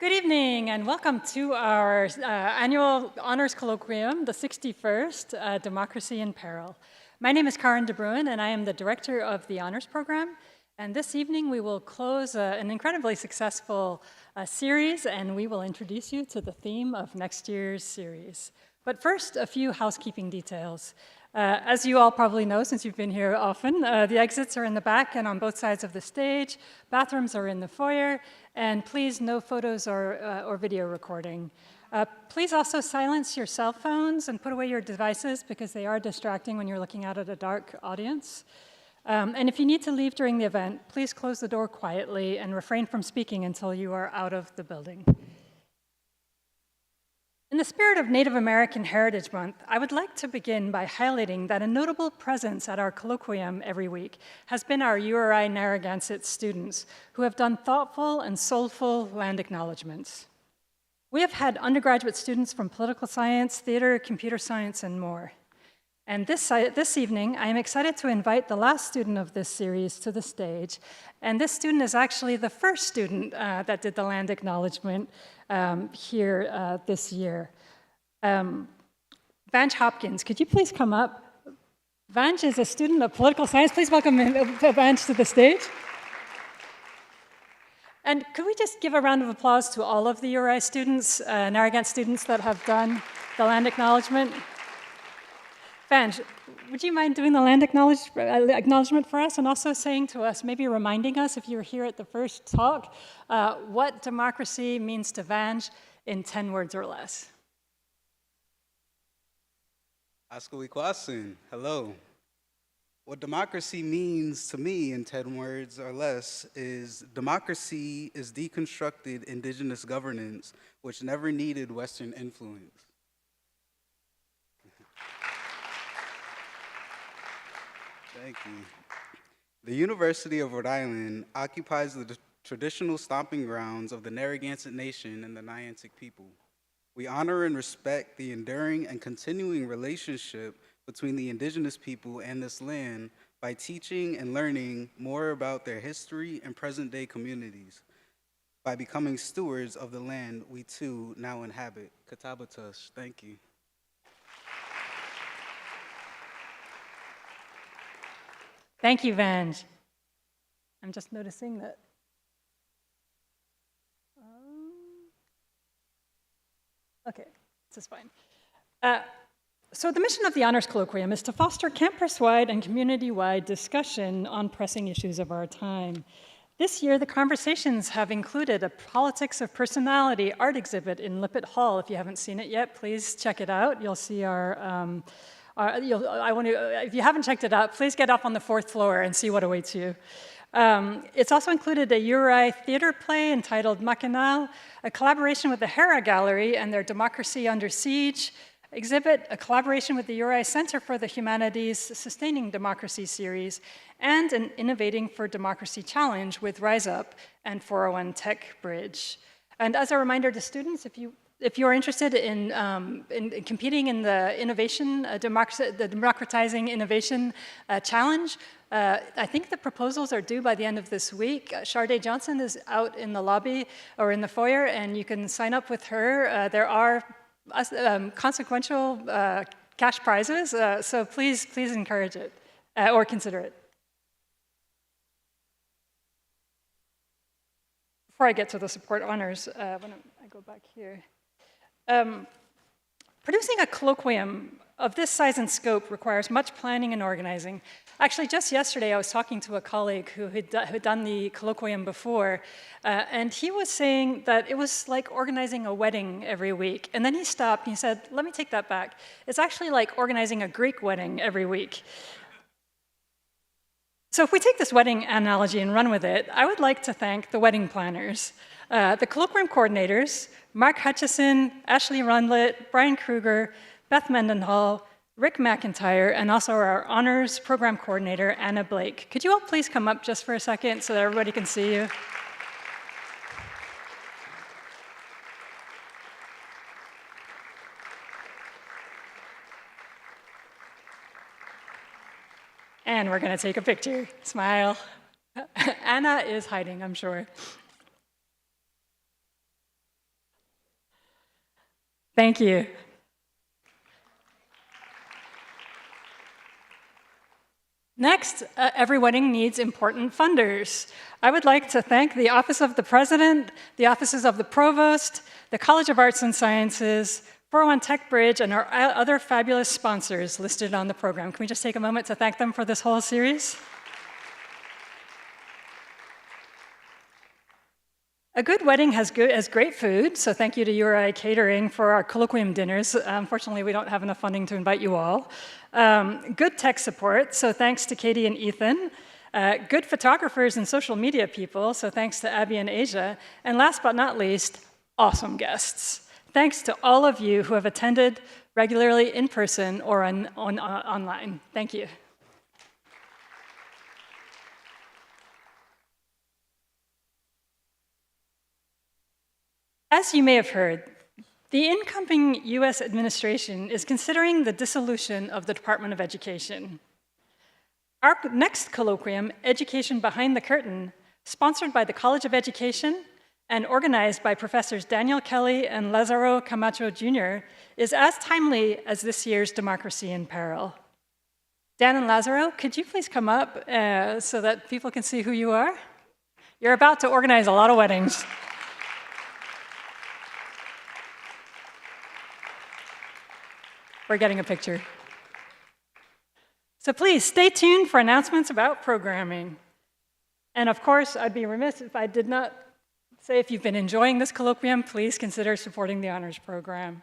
Good evening and welcome to our annual honors colloquium, the 61st, Democracy in Peril. My name is Karen De Bruin and I am the director of the honors program. And this evening we will close an incredibly successful series and we will introduce you to the theme of next year's series. But first, a few housekeeping details. As you all probably know, since you've been here often, the exits are in the back and on both sides of the stage. Bathrooms are in the foyer, and please, no photos or video recording. Please also silence your cell phones and put away your devices because they are distracting when you're looking out at a dark audience. And if you need to leave during the event, please close the door quietly and refrain from speaking until you are out of the building. In the spirit of Native American Heritage Month, I would like to begin by highlighting that a notable presence at our colloquium every week has been our URI Narragansett students, who have done thoughtful and soulful land acknowledgements. We have had undergraduate students from political science, theater, computer science, and more. And this evening, I am excited to invite the last student of this series to the stage. And this student is actually the first student that did the land acknowledgement here this year. Vange Hopkins, could you please come up? Vange is a student of political science. Please welcome Vange to the stage. And could we just give a round of applause to all of the URI students, Narragansett students that have done the land acknowledgement? Vange, would you mind doing the land acknowledgement for us and also saying to us, maybe reminding us, if you were here at the first talk, what democracy means to Vange in 10 words or less? Askawikwasin, hello. What democracy means to me in 10 words or less is democracy is deconstructed indigenous governance which never needed Western influence. Thank you. The University of Rhode Island occupies the traditional stomping grounds of the Narragansett Nation and the Niantic people. We honor and respect the enduring and continuing relationship between the indigenous people and this land by teaching and learning more about their history and present-day communities, by becoming stewards of the land we too now inhabit. Katabatush, thank you. Thank you, Vange. I'm just noticing that. Okay, this is fine. So the mission of the Honors Colloquium is to foster campus-wide and community-wide discussion on pressing issues of our time. This year, the conversations have included a Politics of Personality art exhibit in Lippert Hall. If you haven't seen it yet, please check it out. You'll see our if you haven't checked it out, please get up on the 4th floor and see what awaits you. It's also included a URI theater play entitled Mackinac, a collaboration with the Hera Gallery and their Democracy Under Siege exhibit, a collaboration with the URI Center for the Humanities Sustaining Democracy series, and an Innovating for Democracy challenge with Rise Up and 401 Tech Bridge. And as a reminder to students, if you are interested in competing in the innovation, the Democratizing Innovation Challenge, I think the proposals are due by the end of this week. Sharday Johnston is out in the lobby or in the foyer, and you can sign up with her. There are consequential cash prizes, so please encourage it or consider it. before I get to the support honors, when I go back here. Producing a colloquium of this size and scope requires much planning and organizing. Actually, just yesterday, I was talking to a colleague who had done the colloquium before, and he was saying that it was like organizing a wedding every week. And then he stopped and he said, let me take that back. It's actually like organizing a Greek wedding every week. So if we take this wedding analogy and run with it, I would like to thank the wedding planners, the colloquium coordinators, Mark Hutchison, Ashley Rundlet, Brian Kruger, Beth Mendenhall, Rick McIntyre, and also our honors program coordinator, Anna Blake. Could you all please come up just for a second so that everybody can see you? And we're going to take a picture. Smile. Anna is hiding, I'm sure. Thank you. Next, every wedding needs important funders. I would like to thank the Office of the President, the offices of the Provost, the College of Arts and Sciences, 401 Tech Bridge, and our other fabulous sponsors listed on the program. Can we just take a moment to thank them for this whole series? A good wedding has great food, so thank you to URI Catering for our colloquium dinners. Unfortunately, we don't have enough funding to invite you all. Good tech support, so thanks to Katie and Ethan. Good photographers and social media people, so thanks to Abby and Asia. And last but not least, awesome guests. Thanks to all of you who have attended regularly in person or online. Thank you. As you may have heard, the incoming US administration is considering the dissolution of the Department of Education. Our next colloquium, Education Behind the Curtain, sponsored by the College of Education and organized by Professors Daniel Kelly and Lazaro Camacho Jr., is as timely as this year's Democracy in Peril. Dan and Lazaro, could you please come up so that people can see who you are? You're about to organize a lot of weddings. We're getting a picture. So please stay tuned for announcements about programming. And of course, I'd be remiss if I did not say if you've been enjoying this colloquium, please consider supporting the honors program.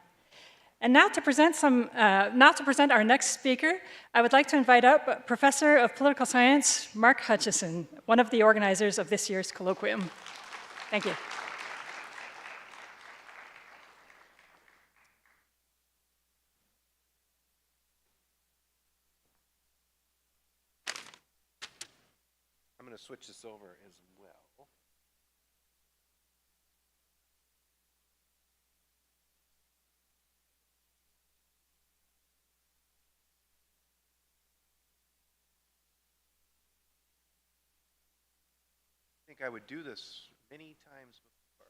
And now to present our next speaker, I would like to invite up Professor of Political Science, Mark Hutchison, one of the organizers of this year's colloquium. Thank you. I'm going to switch this over as well. I think I would do this many times before.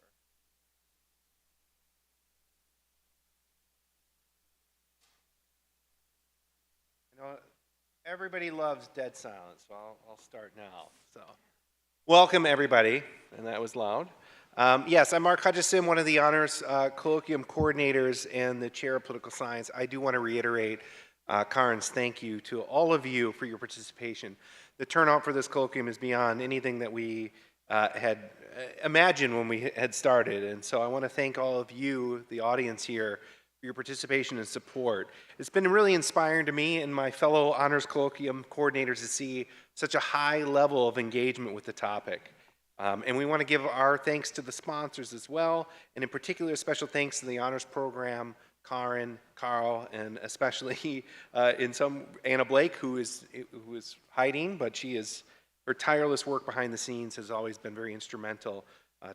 You know, everybody loves dead silence, so I'll start now. So, welcome everybody, and that was loud. Yes, I'm Mark Hutchison, one of the honors colloquium coordinators and the chair of political science. I do want to reiterate Karin's thank you to all of you for your participation. The turnout for this colloquium is beyond anything that we had imagined when we had started, and so I want to thank all of you, the audience here, for your participation and support. It's been really inspiring to me and my fellow honors colloquium coordinators to see such a high level of engagement with the topic. And we want to give our thanks to the sponsors as well, and in particular, special thanks to the honors program, Karin, Carl, and especially Anna Blake, who is hiding, but her tireless work behind the scenes has always been very instrumental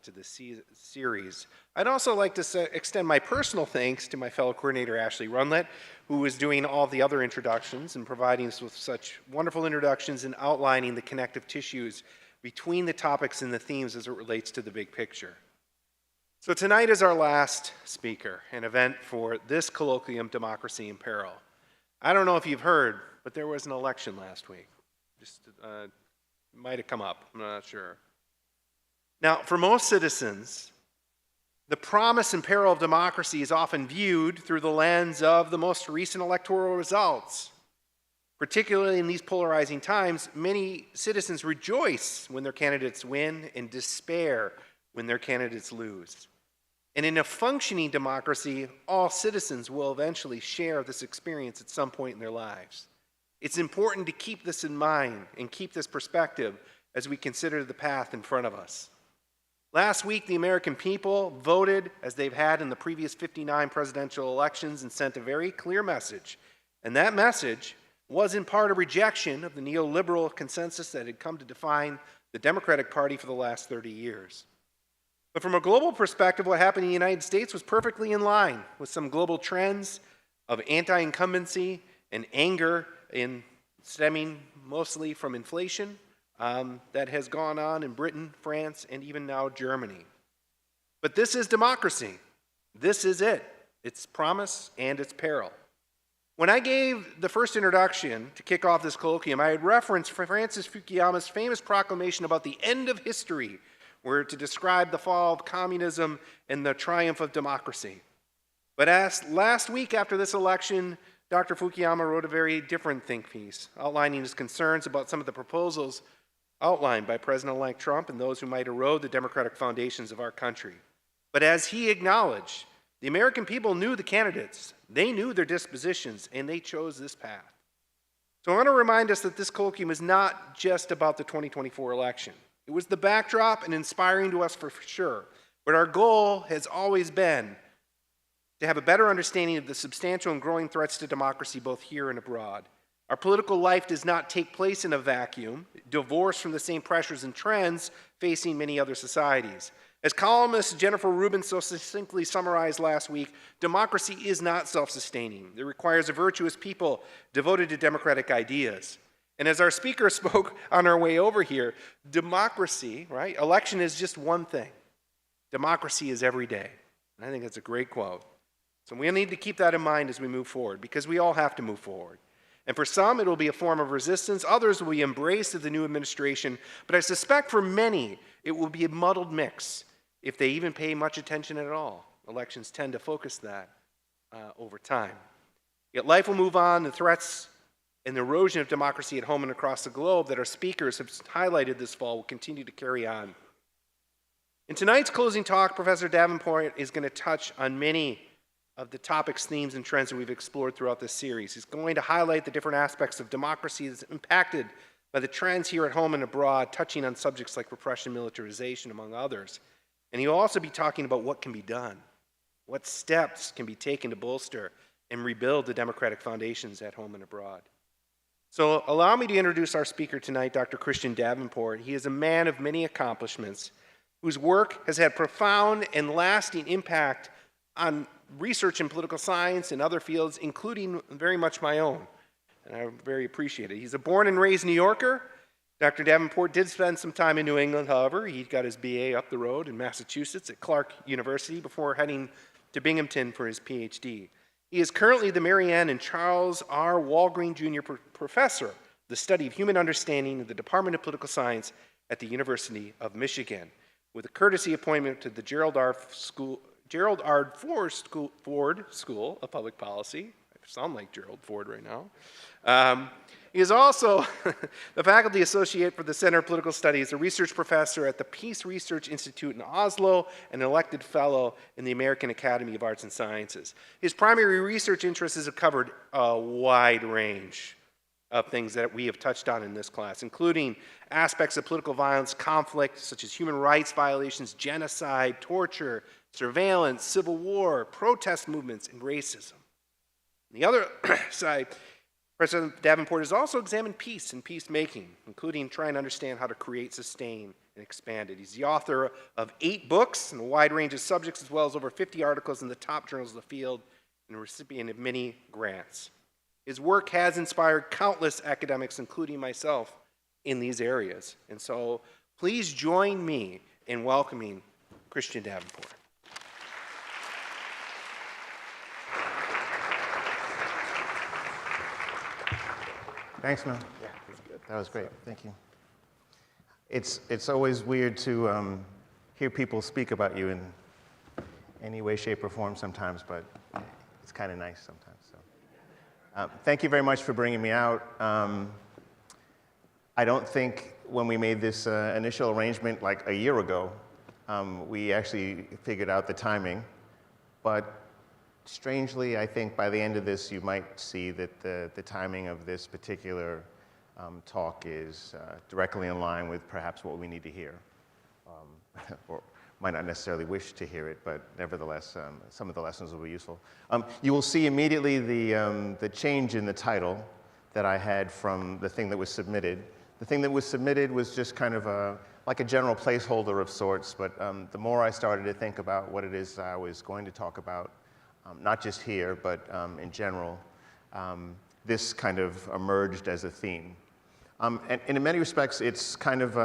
to this series. I'd also like to extend my personal thanks to my fellow coordinator, Ashley Rundlet, who is doing all the other introductions and providing us with such wonderful introductions and outlining the connective tissues between the topics and the themes as it relates to the big picture. So tonight is our last speaker, an event for this colloquium, Democracy in Peril. I don't know if you've heard, but there was an election last week. Just might have come up, I'm not sure. Now, for most citizens, the promise and peril of democracy is often viewed through the lens of the most recent electoral results. Particularly in these polarizing times, many citizens rejoice when their candidates win and despair when their candidates lose. And in a functioning democracy, all citizens will eventually share this experience at some point in their lives. It's important to keep this in mind and keep this perspective as we consider the path in front of us. Last week, the American people voted, as they've had in the previous 59 presidential elections, and sent a very clear message. And that message was in part a rejection of the neoliberal consensus that had come to define the Democratic Party for the last 30 years. But from a global perspective, what happened in the United States was perfectly in line with some global trends of anti-incumbency and anger stemming mostly from inflation that has gone on in Britain, France, and even now Germany. But this is democracy. This is it. Its promise and its peril. When I gave the first introduction to kick off this colloquium, I had referenced Francis Fukuyama's famous proclamation about the end of history, where to describe the fall of communism and the triumph of democracy. But as last week after this election, Dr. Fukuyama wrote a very different think piece, outlining his concerns about some of the proposals outlined by President-elect Trump and those who might erode the democratic foundations of our country. But as he acknowledged, the American people knew the candidates, they knew their dispositions, and they chose this path. So I want to remind us that this colloquium is not just about the 2024 election. It was the backdrop and inspiring to us for sure, but our goal has always been to have a better understanding of the substantial and growing threats to democracy both here and abroad. Our political life does not take place in a vacuum, divorced from the same pressures and trends facing many other societies. As columnist Jennifer Rubin so succinctly summarized last week, democracy is not self-sustaining. It requires a virtuous people devoted to democratic ideas. And as our speaker spoke on our way over here, democracy, right? Election is just one thing. Democracy is every day. And I think that's a great quote. So we need to keep that in mind as we move forward, because we all have to move forward. And for some, it will be a form of resistance. Others will be embraced of the new administration. But I suspect for many, it will be a muddled mix, if they even pay much attention at all. Elections tend to focus that over time. Yet life will move on. The threats and the erosion of democracy at home and across the globe that our speakers have highlighted this fall will continue to carry on. In tonight's closing talk, Professor Davenport is going to touch on many of the topics, themes, and trends that we've explored throughout this series. He's going to highlight the different aspects of democracy that's impacted by the trends here at home and abroad, touching on subjects like repression, militarization, among others. And he'll also be talking about what can be done, what steps can be taken to bolster and rebuild the democratic foundations at home and abroad. So allow me to introduce our speaker tonight, Dr. Christian Davenport. He is a man of many accomplishments whose work has had profound and lasting impact on research in political science and other fields, including very much my own. And I very appreciate it. He's a born and raised New Yorker. Dr. Davenport did spend some time in New England, however. He got his BA up the road in Massachusetts at Clark University before heading to Binghamton for his PhD. He is currently the Marianne and Charles R. Walgreen Jr. Professor of the Study of Human Understanding in the Department of Political Science at the University of Michigan, with a courtesy appointment to the Gerald R. Ford School of Public Policy. I sound like Gerald Ford right now. He is also the faculty associate for the Center of Political Studies, a research professor at the Peace Research Institute in Oslo, and an elected fellow in the American Academy of Arts and Sciences. His primary research interests have covered a wide range of things that we have touched on in this class, including aspects of political violence, conflict, such as human rights violations, genocide, torture, surveillance, civil war, protest movements, and racism. On the other side, President Davenport has also examined peace and peacemaking, including trying to understand how to create, sustain, and expand it. He's the author of 8 books on a wide range of subjects, as well as over 50 articles in the top journals of the field, and a recipient of many grants. His work has inspired countless academics, including myself, in these areas. And so please join me in welcoming Christian Davenport. Thanks, man. Yeah, that's good. That was great. Thank you. It's always weird to hear people speak about you in any way, shape, or form sometimes, but it's kind of nice sometimes. So, thank you very much for bringing me out. I don't think when we made this initial arrangement like a year ago, we actually figured out the timing, but strangely, I think by the end of this, you might see that the timing of this particular talk is directly in line with perhaps what we need to hear, or might not necessarily wish to hear it, but nevertheless, some of the lessons will be useful. You will see immediately the change in the title that I had from the thing that was submitted. The thing that was submitted was just kind of like a general placeholder of sorts, but the more I started to think about what it is I was going to talk about, not just here, but in general, this kind of emerged as a theme. And in many respects, it's kind of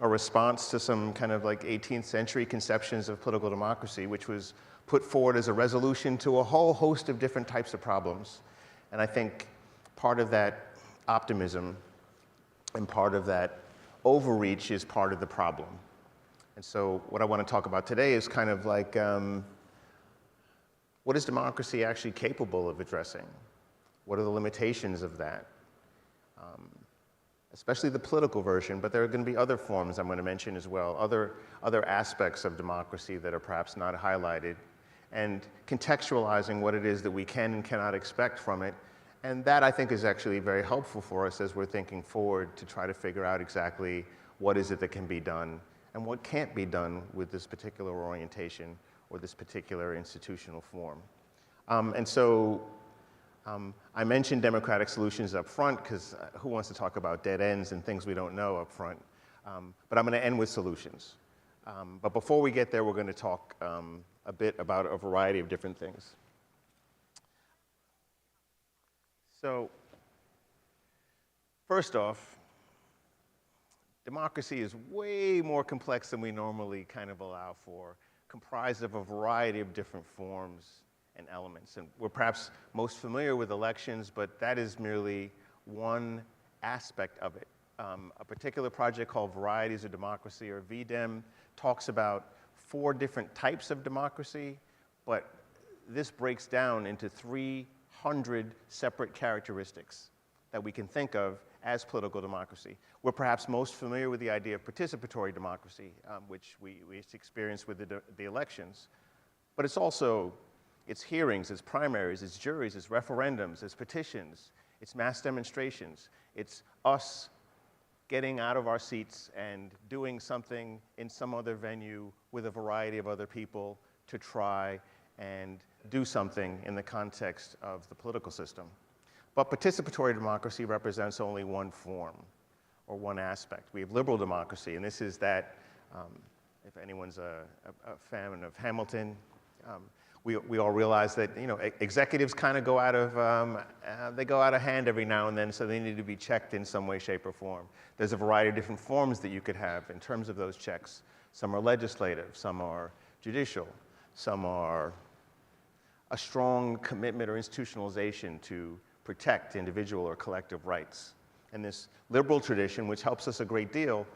a response to some kind of like 18th century conceptions of political democracy, which was put forward as a resolution to a whole host of different types of problems. And I think part of that optimism and part of that overreach is part of the problem. And so what I want to talk about today is kind of like, what is democracy actually capable of addressing? What are the limitations of that? Especially the political version, but there are going to be other forms I'm going to mention as well, other aspects of democracy that are perhaps not highlighted, and contextualizing what it is that we can and cannot expect from it. And that, I think, is actually very helpful for us as we're thinking forward to try to figure out exactly what is it that can be done and what can't be done with this particular orientation or this particular institutional form. And so I mentioned democratic solutions up front because who wants to talk about dead ends and things we don't know up front? But I'm going to end with solutions. But before we get there, we're going to talk a bit about a variety of different things. So first off, democracy is way more complex than we normally kind of allow for, comprised of a variety of different forms and elements. And we're perhaps most familiar with elections, but that is merely one aspect of it. A particular project called Varieties of Democracy, or VDEM, talks about 4 different types of democracy, but this breaks down into 300 separate characteristics that we can think of as political democracy. We're perhaps most familiar with the idea of participatory democracy, which we experience with the elections. But it's also, it's hearings, it's primaries, it's juries, it's referendums, it's petitions, it's mass demonstrations, it's us getting out of our seats and doing something in some other venue with a variety of other people to try and do something in the context of the political system. But participatory democracy represents only one form or one aspect. We have liberal democracy, and this is that, if anyone's a fan of Hamilton, we all realize that, you know, executives kind of go out of hand every now and then, so they need to be checked in some way, shape, or form. There's a variety of different forms that you could have in terms of those checks. Some are legislative, some are judicial, some are a strong commitment or institutionalization to protect individual or collective rights. And this liberal tradition, which helps us a great deal,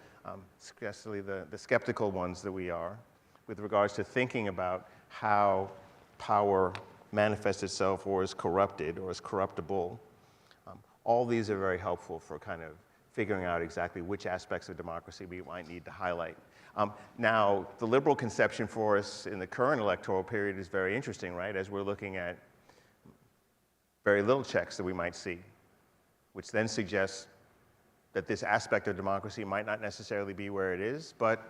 especially the skeptical ones that we are, with regards to thinking about how power manifests itself or is corrupted or is corruptible, all these are very helpful for kind of figuring out exactly which aspects of democracy we might need to highlight. Now, the liberal conception for us in the current electoral period is very interesting, right? As we're looking at very little checks that we might see, which then suggests that this aspect of democracy might not necessarily be where it is, but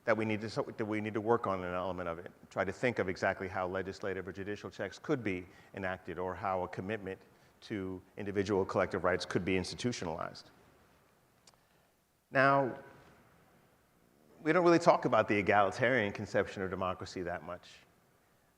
that we need to work on an element of it, try to think of exactly how legislative or judicial checks could be enacted or how a commitment to individual collective rights could be institutionalized. Now, we don't really talk about the egalitarian conception of democracy that much.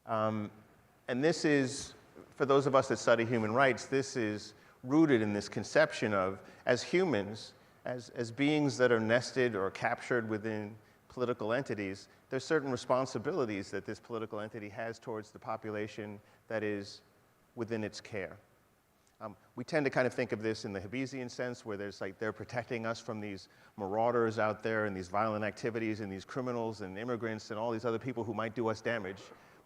And this is, for those of us that study human rights, this is rooted in this conception of, as humans, as beings that are nested or captured within political entities, there's certain responsibilities that this political entity has towards the population that is within its care. We tend to kind of think of this in the Hobbesian sense, where there's like they're protecting us from these marauders out there and these violent activities and these criminals and immigrants and all these other people who might do us damage.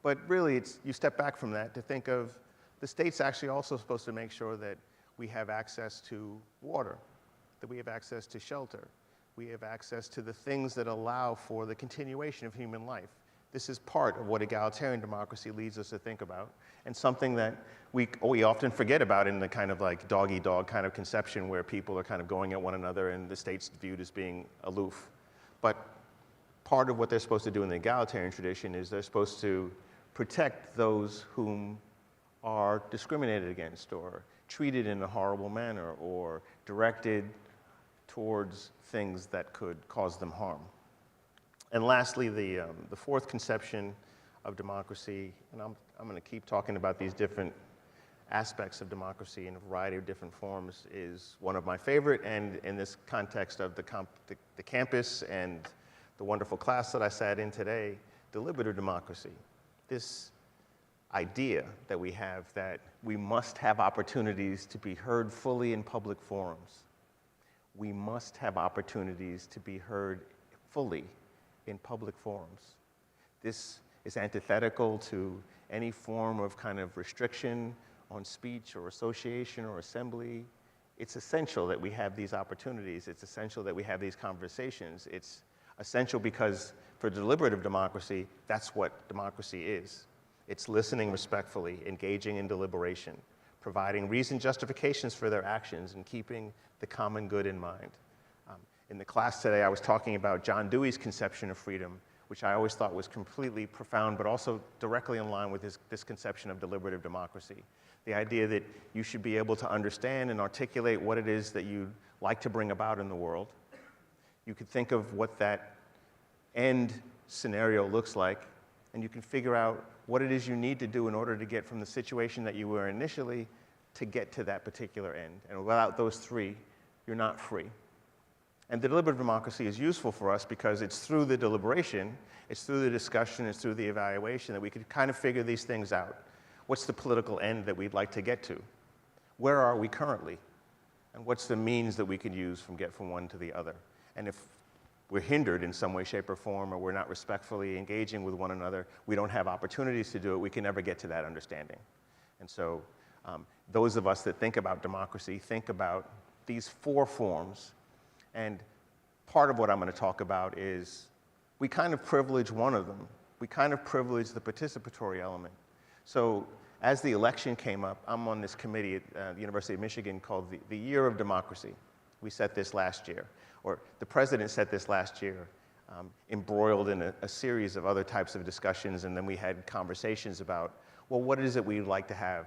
But really, you step back from that to think of the state's actually also supposed to make sure that we have access to water, that we have access to shelter, we have access to the things that allow for the continuation of human life. This is part of what egalitarian democracy leads us to think about, and something that we often forget about in the kind of like dog-eat-dog kind of conception where people are kind of going at one another and the state's viewed as being aloof. But part of what they're supposed to do in the egalitarian tradition is they're supposed to protect those whom are discriminated against or treated in a horrible manner or directed towards things that could cause them harm. And lastly, the fourth conception of democracy, and I'm going to keep talking about these different aspects of democracy in a variety of different forms, is one of my favorite, and in this context of the campus and the wonderful class that I sat in today, deliberative democracy. This idea that we have that we must have opportunities to be heard fully in public forums. We must have opportunities to be heard fully in public forums. This is antithetical to any form of kind of restriction on speech or association or assembly. It's essential that we have these opportunities. It's essential that we have these conversations. It's essential because for deliberative democracy, that's what democracy is. It's listening respectfully, engaging in deliberation, providing reasoned justifications for their actions, and keeping the common good in mind. In the class today, I was talking about John Dewey's conception of freedom, which I always thought was completely profound, but also directly in line with this conception of deliberative democracy. The idea that you should be able to understand and articulate what it is that you'd like to bring about in the world. You could think of what that end scenario looks like, and you can figure out what it is you need to do in order to get from the situation that you were initially to get to that particular end. And without those three, you're not free. And the deliberative democracy is useful for us because it's through the deliberation, it's through the discussion, it's through the evaluation that we can kind of figure these things out. What's the political end that we'd like to get to? Where are we currently? And what's the means that we can use from get from one to the other? And if we're hindered in some way, shape, or form, or we're not respectfully engaging with one another, we don't have opportunities to do it, we can never get to that understanding. And so those of us that think about democracy think about these four forms. And part of what I'm going to talk about is we kind of privilege one of them. We kind of privilege the participatory element. So as the election came up, I'm on this committee at the University of Michigan called the Year of Democracy. We set this last year, or the president set this last year, embroiled in a series of other types of discussions, and then we had conversations about, well, what is it we'd like to have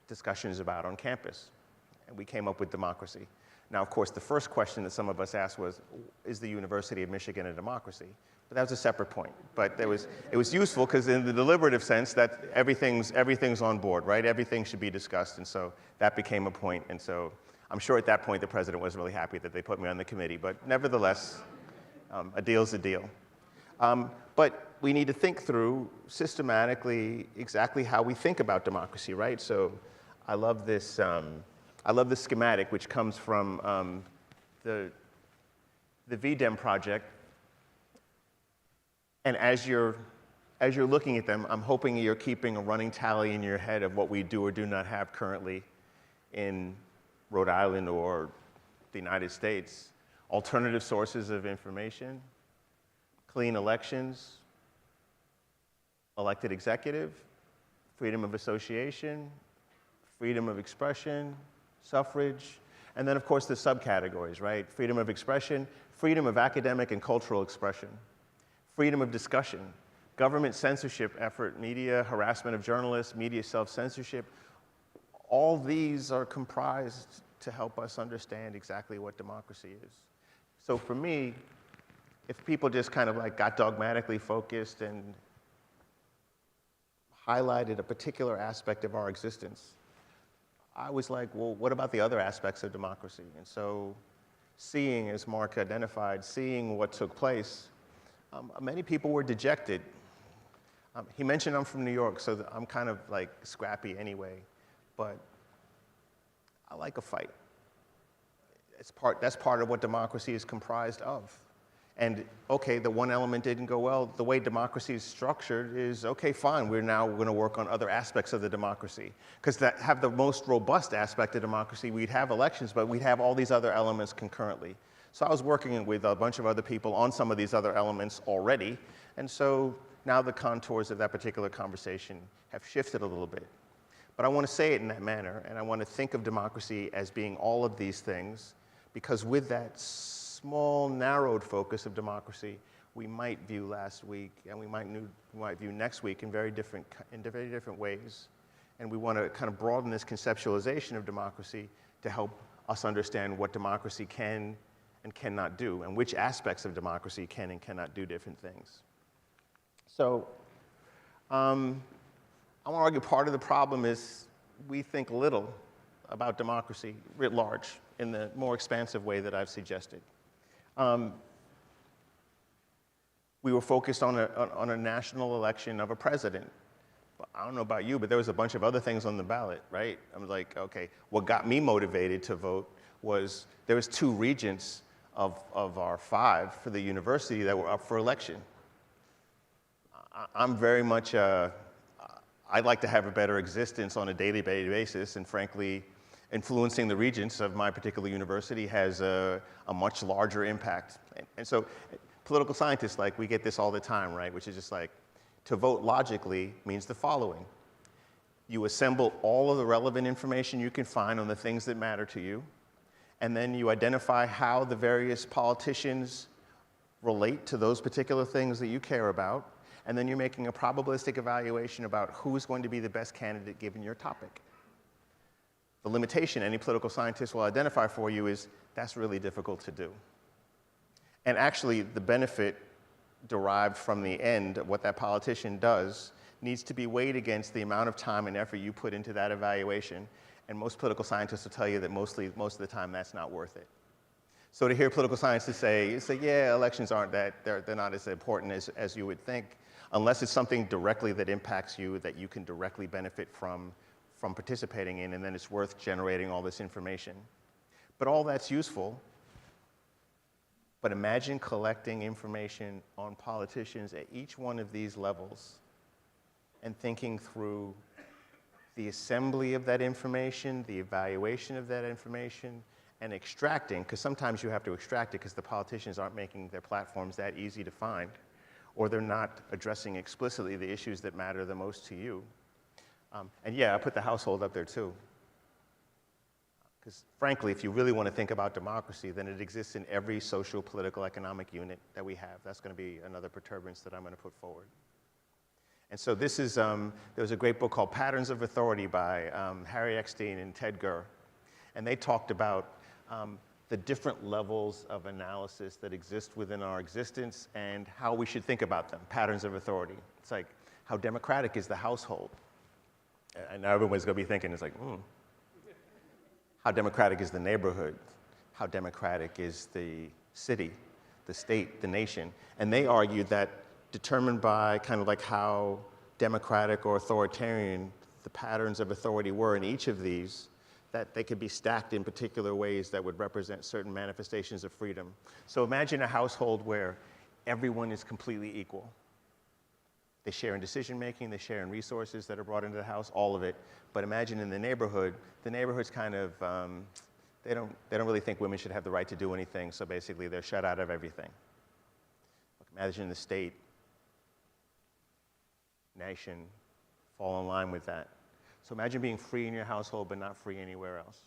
discussions about on campus? And we came up with democracy. Now, of course, the first question that some of us asked was, is the University of Michigan a democracy? But that was a separate point. But it was useful because in the deliberative sense, that everything's on board, right? Everything should be discussed, and so that became a point. And so I'm sure at that point the president wasn't really happy that they put me on the committee, but nevertheless, a deal's a deal. But we need to think through systematically exactly how we think about democracy, right? So I love this schematic, which comes from the VDEM project. And as you're looking at them, I'm hoping you're keeping a running tally in your head of what we do or do not have currently in Rhode Island or the United States. Alternative sources of information, clean elections, elected executive, freedom of association, freedom of expression, suffrage, and then of course the subcategories, right? Freedom of expression, freedom of academic and cultural expression, freedom of discussion, government censorship effort, media harassment of journalists, media self-censorship. All these are comprised to help us understand exactly what democracy is. So for me, if people just kind of like got dogmatically focused and highlighted a particular aspect of our existence, I was like, well, what about the other aspects of democracy? And so seeing, as Mark identified, seeing what took place, many people were dejected. He mentioned I'm from New York, so I'm kind of like scrappy anyway. But I like a fight. That's part of what democracy is comprised of. And okay, the one element didn't go well. The way democracy is structured is, okay, fine, we're now going to work on other aspects of the democracy. Because that have the most robust aspect of democracy, we'd have elections, but we'd have all these other elements concurrently. So I was working with a bunch of other people on some of these other elements already. And so now the contours of that particular conversation have shifted a little bit. But I want to say it in that manner, and I want to think of democracy as being all of these things, because with that small, narrowed focus of democracy, we might view last week, and we might view next week in very different ways. And we want to kind of broaden this conceptualization of democracy to help us understand what democracy can and cannot do, and which aspects of democracy can and cannot do different things. So I want to argue part of the problem is we think little about democracy writ large in the more expansive way that I've suggested. We were focused on a national election of a president. I don't know about you, but there was a bunch of other things on the ballot, right? I was like, okay, what got me motivated to vote was there was 2 regents of our 5 for the university that were up for election. I'm very much, I'd like to have a better existence on a daily basis, and frankly, influencing the regents of my particular university has a much larger impact. And so political scientists, like, we get this all the time, right? Which is just like, to vote logically means the following. You assemble all of the relevant information you can find on the things that matter to you, and then you identify how the various politicians relate to those particular things that you care about, and then you're making a probabilistic evaluation about who's going to be the best candidate given your topic. The limitation any political scientist will identify for you is that's really difficult to do. And actually, the benefit derived from the end of what that politician does needs to be weighed against the amount of time and effort you put into that evaluation. And most political scientists will tell you that most of the time that's not worth it. So to hear political scientists say, yeah, elections aren't they're not as important as you would think, unless it's something directly that impacts you, that you can directly benefit from participating in, and then it's worth generating all this information. But all that's useful. But imagine collecting information on politicians at each one of these levels and thinking through the assembly of that information, the evaluation of that information, and extracting, because sometimes you have to extract it because the politicians aren't making their platforms that easy to find, or they're not addressing explicitly the issues that matter the most to you. And yeah, I put the household up there too. Because frankly, if you really want to think about democracy, then it exists in every social, political, economic unit that we have. That's going to be another perturbance that I'm going to put forward. And so this is, there was a great book called Patterns of Authority by Harry Eckstein and Ted Gurr. And they talked about the different levels of analysis that exist within our existence and how we should think about them, patterns of authority. It's like, how democratic is the household? And now everyone's going to be thinking, it's like, How democratic is the neighborhood? How democratic is the city, the state, the nation? And they argued that determined by kind of like how democratic or authoritarian the patterns of authority were in each of these, that they could be stacked in particular ways that would represent certain manifestations of freedom. So imagine a household where everyone is completely equal. They share in decision-making, they share in resources that are brought into the house, all of it. But imagine in the neighborhood's kind of, they don't really think women should have the right to do anything, so basically they're shut out of everything. Imagine the state, nation, fall in line with that. So imagine being free in your household but not free anywhere else.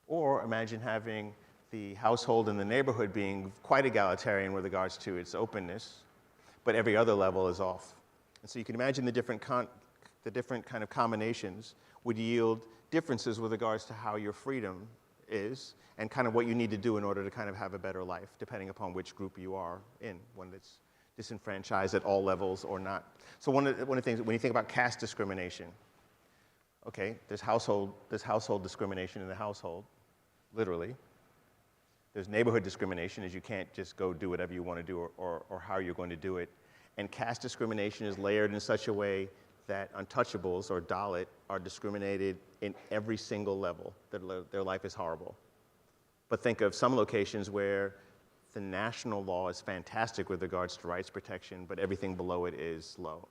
Or imagine having the household and the neighborhood being quite egalitarian with regards to its openness, but every other level is off. And so you can imagine the different kind of combinations would yield differences with regards to how your freedom is and kind of what you need to do in order to kind of have a better life, depending upon which group you are in, one that's disenfranchised at all levels or not. So one of the things, when you think about caste discrimination, okay, there's household discrimination in the household, literally. There's neighborhood discrimination, as you can't just go do whatever you want to do or how you're going to do it. And caste discrimination is layered in such a way that untouchables, or Dalit, are discriminated in every single level, that their life is horrible. But think of some locations where the national law is fantastic with regards to rights protection, but everything below it is low.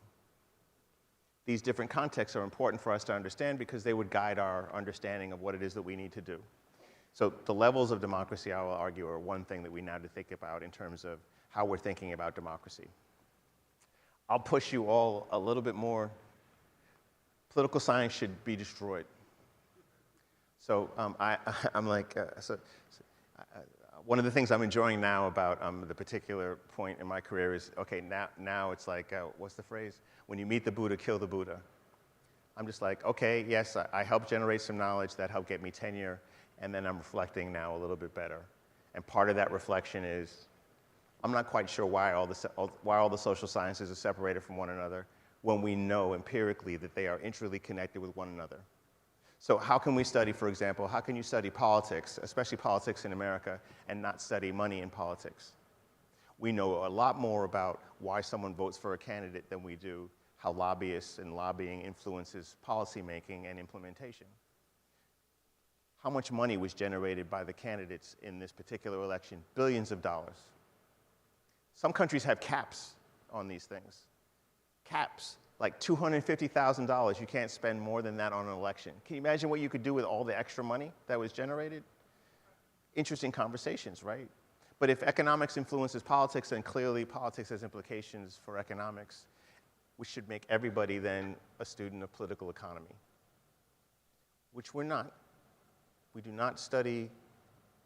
These different contexts are important for us to understand because they would guide our understanding of what it is that we need to do. So the levels of democracy, I will argue, are one thing that we now have to think about in terms of how we're thinking about democracy. I'll push you all a little bit more. Political science should be destroyed. So one of the things I'm enjoying now about the particular point in my career is, okay, now it's like, what's the phrase? When you meet the Buddha, kill the Buddha. I'm just like, okay, yes, I helped generate some knowledge that helped get me tenure, and then I'm reflecting now a little bit better. And part of that reflection is, I'm not quite sure why all the social sciences are separated from one another when we know empirically that they are intricately connected with one another. So how can we study, for example, how can you study politics, especially politics in America, and not study money in politics? We know a lot more about why someone votes for a candidate than we do how lobbyists and lobbying influences policymaking and implementation. How much money was generated by the candidates in this particular election? Billions of dollars. Some countries have caps on these things. Caps, like $250,000. You can't spend more than that on an election. Can you imagine what you could do with all the extra money that was generated? Interesting conversations, right? But if economics influences politics, then clearly politics has implications for economics. We should make everybody then a student of political economy, which we're not. We do not study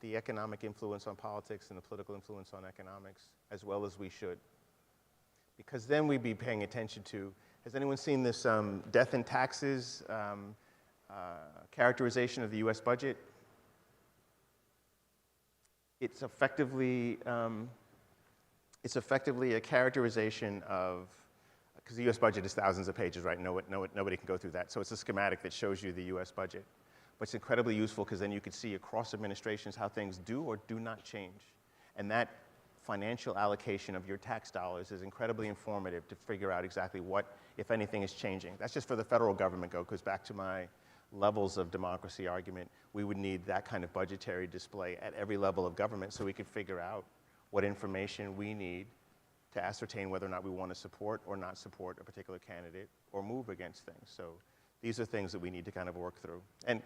the economic influence on politics and the political influence on economics as well as we should. Because then we'd be paying attention to, has anyone seen this death and taxes characterization of the US budget? It's effectively a characterization of, because the US budget is thousands of pages, right? Nobody can go through that. So it's a schematic that shows you the US budget. But it's incredibly useful because then you can see across administrations how things do or do not change. And that financial allocation of your tax dollars is incredibly informative to figure out exactly what, if anything, is changing. That's just for the federal government, goes back to my levels of democracy argument. We would need that kind of budgetary display at every level of government so we could figure out what information we need to ascertain whether or not we want to support or not support a particular candidate or move against things. So these are things that we need to kind of work through. And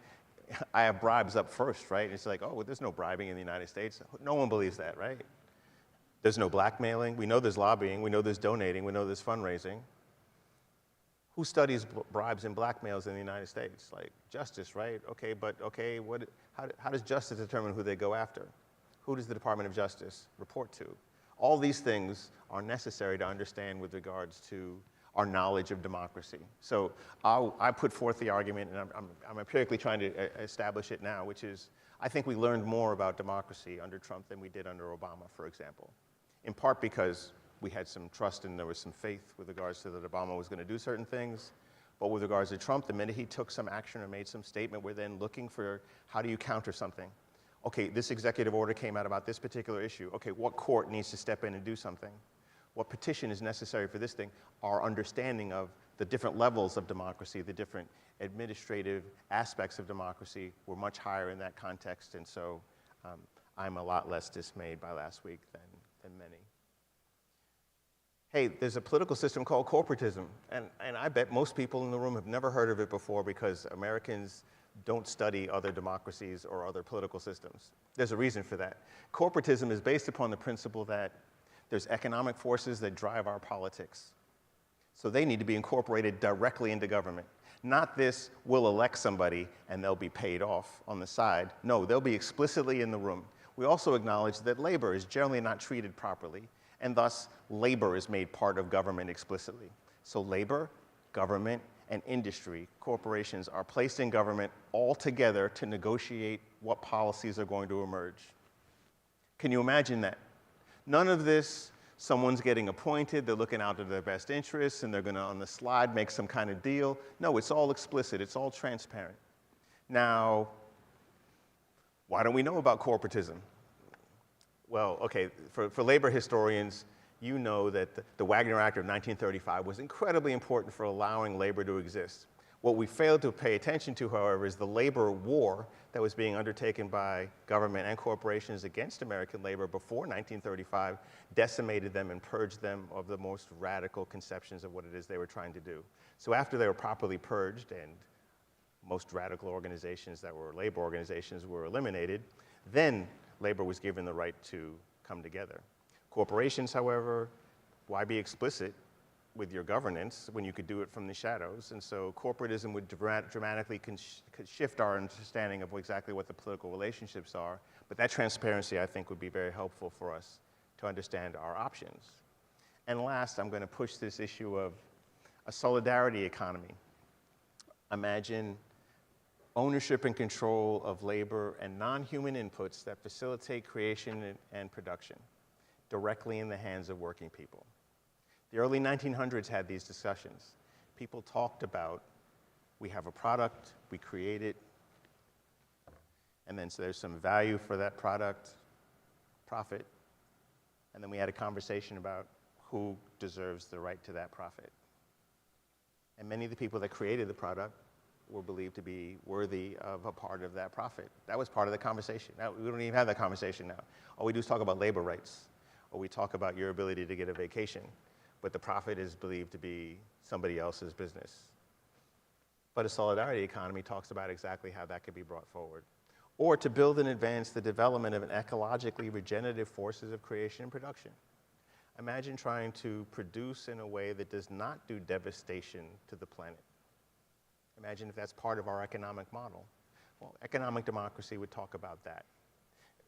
I have bribes up first, right? It's like, oh, well, there's no bribing in the United States. No one believes that, right? There's no blackmailing. We know there's lobbying. We know there's donating. We know there's fundraising. Who studies bribes and blackmails in the United States? Like justice, right? Okay, but okay, how does justice determine who they go after? Who does the Department of Justice report to? All these things are necessary to understand with regards to our knowledge of democracy. So I put forth the argument, and I'm empirically trying to establish it now, which is I think we learned more about democracy under Trump than we did under Obama, for example. In part because we had some trust and there was some faith with regards to that Obama was going to do certain things. But with regards to Trump, the minute he took some action or made some statement, we're then looking for how do you counter something? Okay, this executive order came out about this particular issue. Okay, what court needs to step in and do something? What petition is necessary for this thing? Our understanding of the different levels of democracy, the different administrative aspects of democracy were much higher in that context. And so I'm a lot less dismayed by last week than many. Hey, there's a political system called corporatism. And I bet most people in the room have never heard of it before because Americans don't study other democracies or other political systems. There's a reason for that. Corporatism is based upon the principle that there's economic forces that drive our politics. So they need to be incorporated directly into government. Not this, we'll elect somebody and they'll be paid off on the side. No, they'll be explicitly in the room. We also acknowledge that labor is generally not treated properly, and thus labor is made part of government explicitly. So labor, government, and industry, corporations are placed in government all together to negotiate what policies are going to emerge. Can you imagine that? None of this, someone's getting appointed, they're looking out to their best interests, and they're going to, on the slide, make some kind of deal. No, it's all explicit. It's all transparent. Now, why don't we know about corporatism? Well, okay, for labor historians, you know that the Wagner Act of 1935 was incredibly important for allowing labor to exist. What we failed to pay attention to, however, is the labor war that was being undertaken by government and corporations against American labor before 1935 decimated them and purged them of the most radical conceptions of what it is they were trying to do. So after they were properly purged and most radical organizations that were labor organizations were eliminated, then labor was given the right to come together. Corporations, however, why be explicit with your governance when you could do it from the shadows? And so corporatism would dramatically shift our understanding of exactly what the political relationships are. But that transparency, I think, would be very helpful for us to understand our options. And last, I'm going to push this issue of a solidarity economy. Imagine ownership and control of labor and non-human inputs that facilitate creation and production directly in the hands of working people. The early 1900s had these discussions. People talked about, we have a product, we create it, and then so there's some value for that product, profit, and then we had a conversation about who deserves the right to that profit. And many of the people that created the product were believed to be worthy of a part of that profit. That was part of the conversation. Now, we don't even have that conversation now. All we do is talk about labor rights, or we talk about your ability to get a vacation, but the profit is believed to be somebody else's business. But a solidarity economy talks about exactly how that could be brought forward. Or to build and advance the development of an ecologically regenerative forces of creation and production. Imagine trying to produce in a way that does not do devastation to the planet. Imagine if that's part of our economic model. Well, economic democracy would talk about that.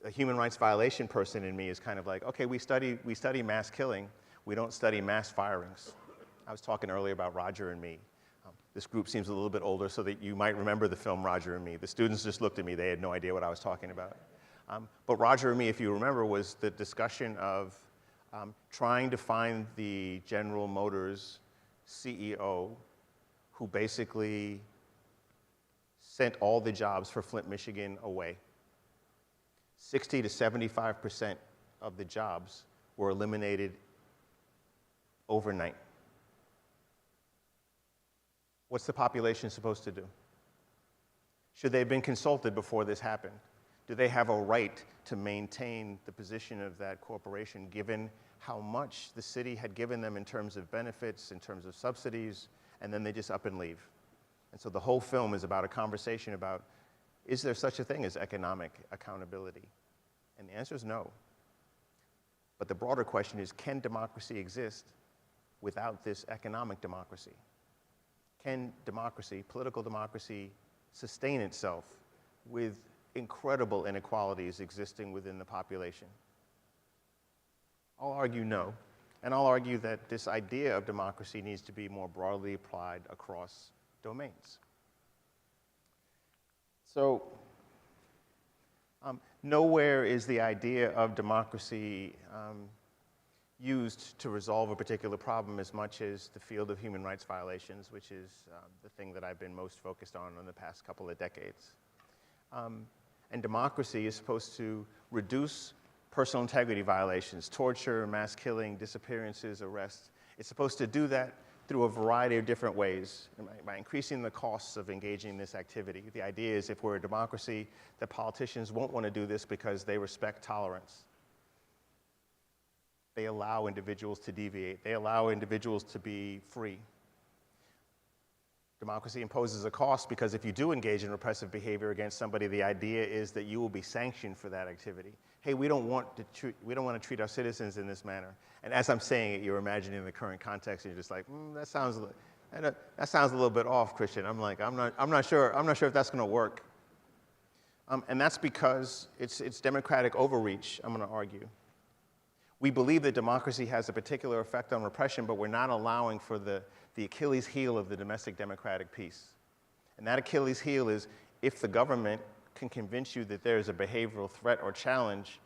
A human rights violation person in me is kind of like, okay, we study mass killing, we don't study mass firings. I was talking earlier about Roger and Me. This group seems a little bit older, so that you might remember the film Roger and Me. The students just looked at me, they had no idea what I was talking about. But Roger and Me, if you remember, was the discussion of trying to find the General Motors CEO who basically sent all the jobs for Flint, Michigan away. 60 to 75% of the jobs were eliminated overnight. What's the population supposed to do? Should they have been consulted before this happened? Do they have a right to maintain the position of that corporation given how much the city had given them in terms of benefits, in terms of subsidies, and then they just up and leave? And so the whole film is about a conversation about, is there such a thing as economic accountability? And the answer is no. But the broader question is, can democracy exist without this economic democracy? Can democracy, political democracy, sustain itself with incredible inequalities existing within the population? I'll argue no, and I'll argue that this idea of democracy needs to be more broadly applied across domains. So, nowhere is the idea of democracy used to resolve a particular problem as much as the field of human rights violations, which is the thing that I've been most focused on in the past couple of decades. And democracy is supposed to reduce personal integrity violations, torture, mass killing, disappearances, arrests. It's supposed to do that through a variety of different ways by increasing the costs of engaging in this activity. The idea is if we're a democracy, that politicians won't want to do this because they respect tolerance. They allow individuals to deviate. They allow individuals to be free. Democracy imposes a cost because if you do engage in repressive behavior against somebody, the idea is that you will be sanctioned for that activity. Hey, we don't want to treat our citizens in this manner. And as I'm saying it, you're imagining the current context, and you're just like, that sounds a little bit off, Christian. I'm like, I'm not sure if that's going to work. And that's because it's democratic overreach, I'm going to argue. We believe that democracy has a particular effect on repression, but we're not allowing for the Achilles heel of the domestic democratic peace. And that Achilles heel is if the government can convince you that there is a behavioral threat or challenge,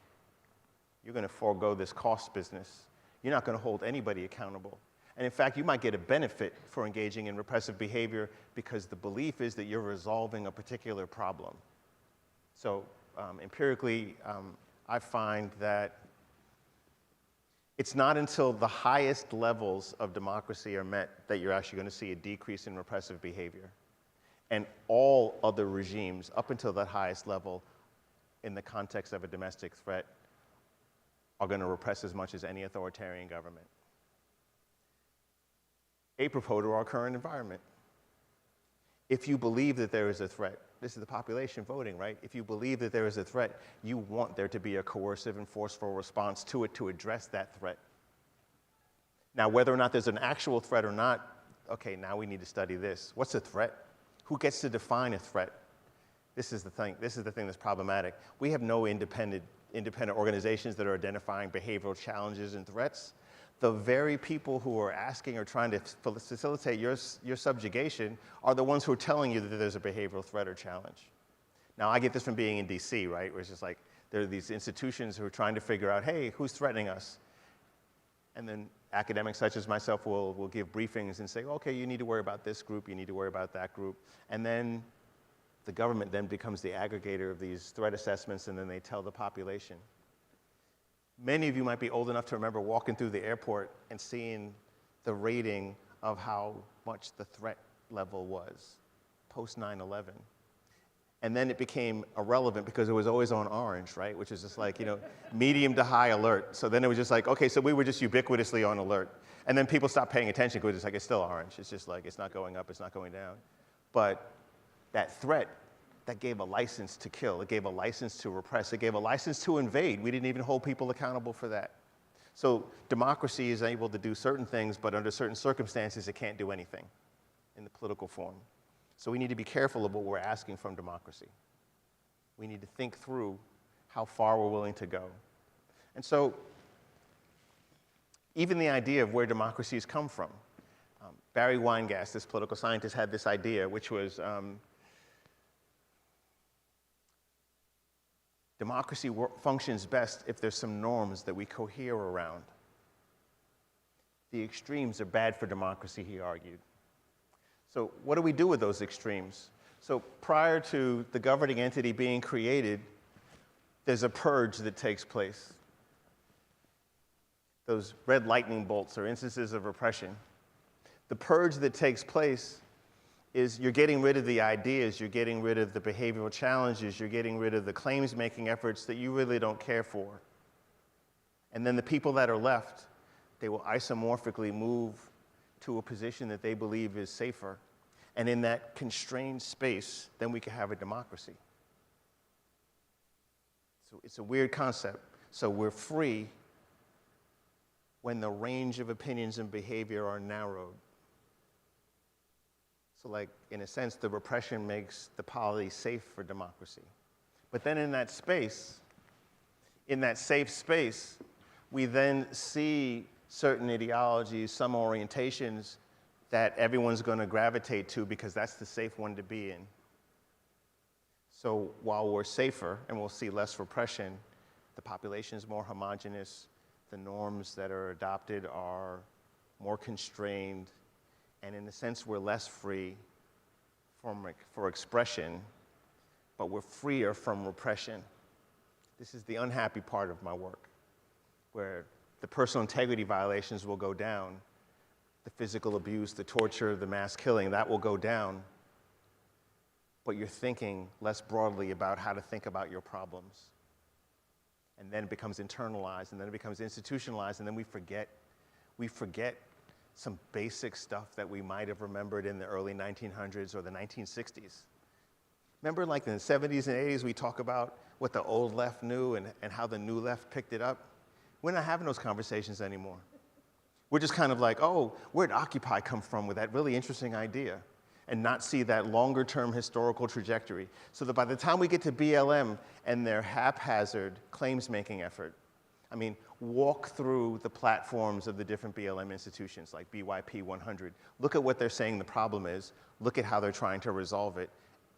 you're going to forego this cost business. You're not going to hold anybody accountable. And in fact, you might get a benefit for engaging in repressive behavior because the belief is that you're resolving a particular problem. So empirically, I find that It's not until the highest levels of democracy are met that you're actually going to see a decrease in repressive behavior. And all other regimes, up until that highest level, in the context of a domestic threat, are going to repress as much as any authoritarian government. Apropos to our current environment. If you believe that there is a threat, this is the population voting, right? If you believe that there is a threat, you want there to be a coercive and forceful response to it to address that threat. Now, whether or not there's an actual threat or not, okay, now we need to study this. What's a threat? Who gets to define a threat? This is the thing that's problematic. We have no independent organizations that are identifying behavioral challenges and threats. The very people who are asking or trying to facilitate your subjugation are the ones who are telling you that there's a behavioral threat or challenge. Now, I get this from being in DC, right? Where it's just like, there are these institutions who are trying to figure out, hey, who's threatening us? And then academics such as myself will give briefings and say, okay, you need to worry about this group, you need to worry about that group. And then the government then becomes the aggregator of these threat assessments, and then they tell the population. Many of you might be old enough to remember walking through the airport and seeing the rating of how much the threat level was post 9/11. And then it became irrelevant because it was always on orange, right? Which is just like, medium to high alert. So then it was just like, okay, so we were just ubiquitously on alert. And then people stopped paying attention because it's like, it's still orange. It's just like, it's not going up, it's not going down. But that threat, that gave a license to kill. It gave a license to repress. It gave a license to invade. We didn't even hold people accountable for that. So democracy is able to do certain things, but under certain circumstances, it can't do anything in the political form. So we need to be careful of what we're asking from democracy. We need to think through how far we're willing to go. And so even the idea of where democracies come from. Barry Weingast, this political scientist, had this idea, which was democracy functions best if there's some norms that we cohere around. The extremes are bad for democracy, he argued. So what do we do with those extremes? So prior to the governing entity being created, there's a purge that takes place. Those red lightning bolts are instances of repression. The purge that takes place is you're getting rid of the ideas, you're getting rid of the behavioral challenges, you're getting rid of the claims-making efforts that you really don't care for. And then the people that are left, they will isomorphically move to a position that they believe is safer. And in that constrained space, then we can have a democracy. So it's a weird concept. So we're free when the range of opinions and behavior are narrowed. So like, in a sense, the repression makes the polity safe for democracy. But then in that space, in that safe space, we then see certain ideologies, some orientations that everyone's going to gravitate to because that's the safe one to be in. So while we're safer and we'll see less repression, the population is more homogeneous, the norms that are adopted are more constrained, and in a sense, we're less free for expression, but we're freer from repression. This is the unhappy part of my work, where the personal integrity violations will go down, the physical abuse, the torture, the mass killing, that will go down, but you're thinking less broadly about how to think about your problems. And then it becomes internalized, and then it becomes institutionalized, and then we forget some basic stuff that we might have remembered in the early 1900s or the 1960s. Remember, like in the 70s and 80s, we talk about what the old left knew and how the new left picked it up? We're not having those conversations anymore. We're just kind of like, oh, where'd Occupy come from with that really interesting idea? And not see that longer-term historical trajectory. So that by the time we get to BLM and their haphazard claims-making effort, I mean, walk through the platforms of the different BLM institutions like BYP 100. Look at what they're saying the problem is. Look at how they're trying to resolve it.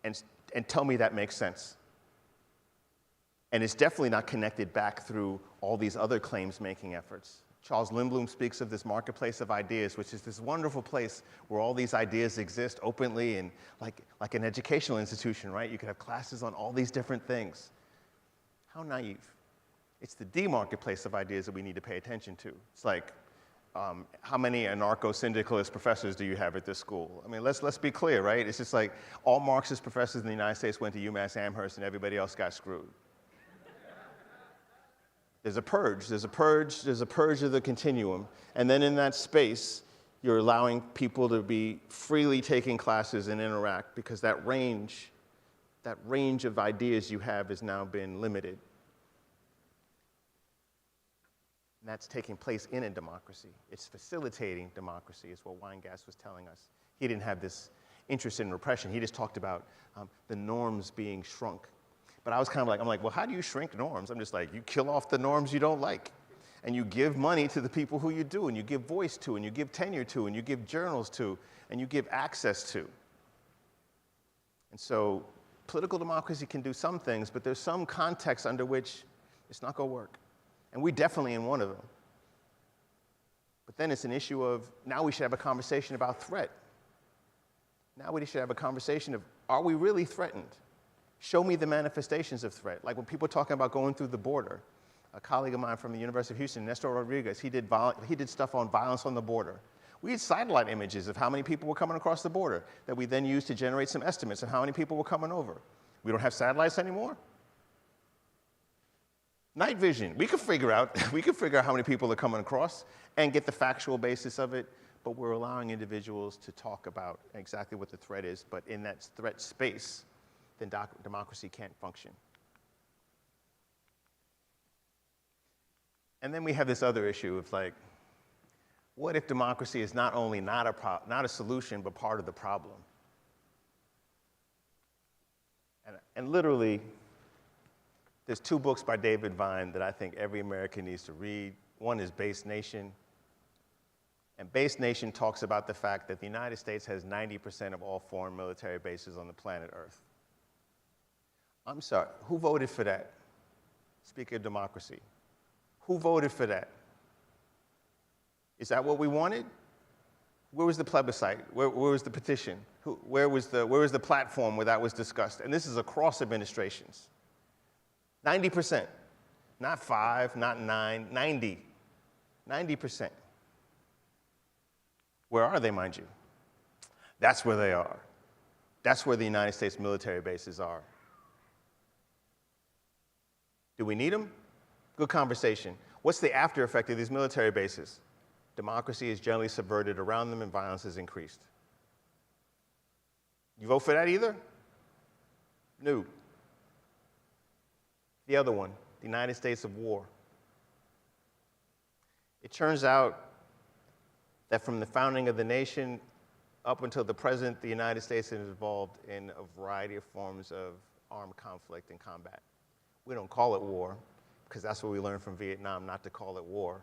And tell me that makes sense. And it's definitely not connected back through all these other claims-making efforts. Charles Lindblom speaks of this marketplace of ideas, which is this wonderful place where all these ideas exist openly and like an educational institution, right? You could have classes on all these different things. How naive. It's the demarketplace of ideas that we need to pay attention to. It's like, how many anarcho-syndicalist professors do you have at this school? I mean, let's be clear, right? It's just like all Marxist professors in the United States went to UMass Amherst and everybody else got screwed. There's a purge, there's a purge of the continuum. And then in that space, you're allowing people to be freely taking classes and interact because that range of ideas you have has now been limited. And that's taking place in a democracy. It's facilitating democracy, is what Weingast was telling us. He didn't have this interest in repression. He just talked about the norms being shrunk. But I was kind of like, I'm like, well, how do you shrink norms? I'm just like, you kill off the norms you don't like. And you give money to the people who you do, and you give voice to, and you give tenure to, and you give journals to, and you give access to. And so political democracy can do some things, but there's some context under which it's not going to work. And we're definitely in one of them. But then it's an issue of, now we should have a conversation about threat. Now we should have a conversation of, are we really threatened? Show me the manifestations of threat. Like when people are talking about going through the border, a colleague of mine from the University of Houston, Nestor Rodriguez, he did stuff on violence on the border. We had satellite images of how many people were coming across the border that we then used to generate some estimates of how many people were coming over. We don't have satellites anymore? Night vision, we could figure out how many people are coming across and get the factual basis of it, but we're allowing individuals to talk about exactly what the threat is, but in that threat space, then democracy can't function. And then we have this other issue of like, what if democracy is not only not a solution, but part of the problem? And literally, there's two books by David Vine that I think every American needs to read. One is Base Nation. And Base Nation talks about the fact that the United States has 90% of all foreign military bases on the planet Earth. I'm sorry, who voted for that? Speaking of democracy, who voted for that? Is that what we wanted? Where was the plebiscite? Where was the petition? Where was the platform where that was discussed? And this is across administrations. 90%, not 5, not 9, 90. 90%. Where are they, mind you? That's where they are. That's where the United States military bases are. Do we need them? Good conversation. What's the after effect of these military bases? Democracy is generally subverted around them and violence is increased. You vote for that either? No. The other one, the United States of war. It turns out that from the founding of the nation up until the present, the United States is involved in a variety of forms of armed conflict and combat. We don't call it war, because that's what we learned from Vietnam, not to call it war.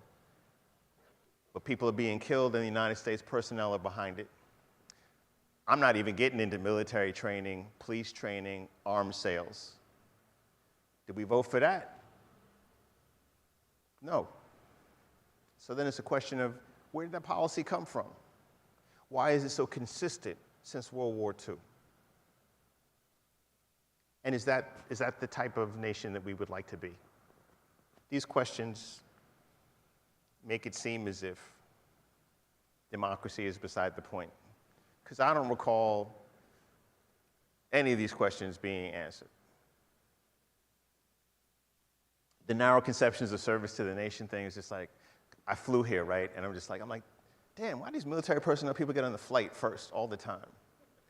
But people are being killed and the United States personnel are behind it. I'm not even getting into military training, police training, arms sales. Did we vote for that? No. So then it's a question of, where did that policy come from? Why is it so consistent since World War II? And is that the type of nation that we would like to be? These questions make it seem as if democracy is beside the point. Because I don't recall any of these questions being answered. The narrow conceptions of service to the nation thing is just like, I flew here, right? And I'm like, damn, why do these military personnel people get on the flight first all the time?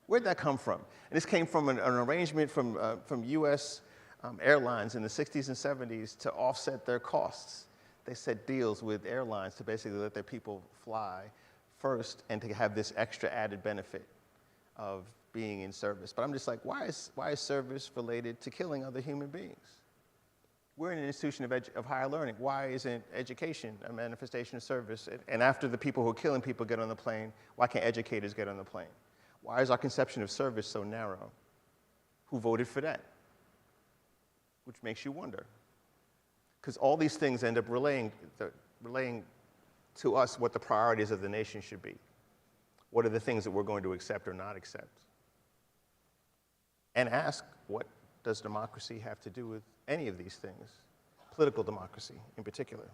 Where'd that come from? And this came from an arrangement from US airlines in the 60s and 70s to offset their costs. They set deals with airlines to basically let their people fly first and to have this extra added benefit of being in service. But I'm just like, why is service related to killing other human beings? We're in an institution of higher learning. Why isn't education a manifestation of service? And after the people who are killing people get on the plane, why can't educators get on the plane? Why is our conception of service so narrow? Who voted for that? Which makes you wonder. Because all these things end up relaying to us what the priorities of the nation should be. What are the things that we're going to accept or not accept? And ask, what does democracy have to do with any of these things? political democracy in particular.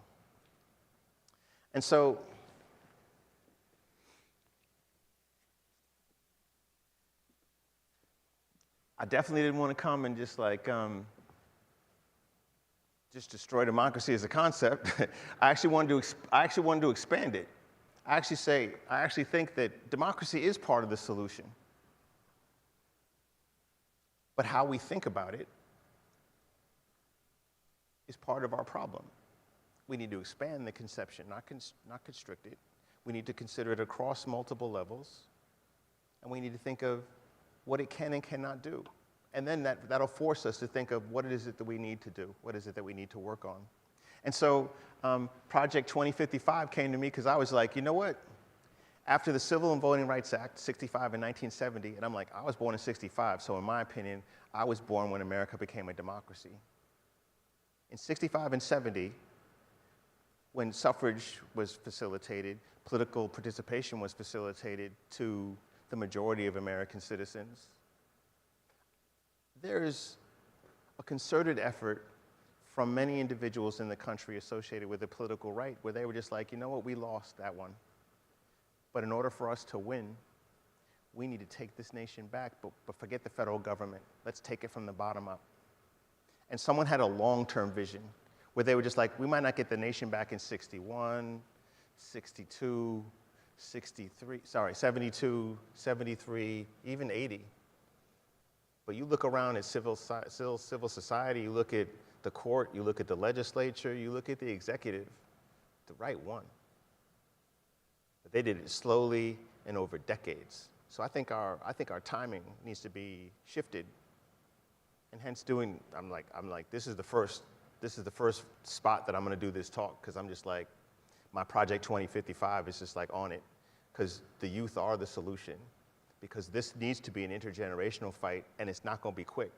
And so, I definitely didn't want to come and just like, just destroy democracy as a concept. I actually wanted to expand it. I actually think that democracy is part of the solution. But how we think about it is part of our problem. We need to expand the conception, not constrict it. We need to consider it across multiple levels. And we need to think of what it can and cannot do. And then that'll force us to think of what is it that we need to do? What is it that we need to work on? And so Project 2055 came to me because I was like, you know what? After the Civil and Voting Rights Act, 65 in 1970, and I'm like, I was born in 65, so in my opinion, I was born when America became a democracy. In 65 and 70, when suffrage was facilitated, political participation was facilitated to the majority of American citizens, there's a concerted effort from many individuals in the country associated with the political right where they were just like, you know what, we lost that one. But in order for us to win, we need to take this nation back, but forget the federal government. Let's take it from the bottom up. And someone had a long-term vision where they were just like, we might not get the nation back in 61, 62, 72, 73, even 80. But you look around at civil society, you look at the court, you look at the legislature, you look at the executive, the right one. But they did it slowly and over decades. So I think our timing needs to be shifted. And hence I'm like, this is the first spot that I'm gonna do this talk, because I'm just like, my Project 2055 is just like on it, because the youth are the solution, because this needs to be an intergenerational fight, and it's not gonna be quick.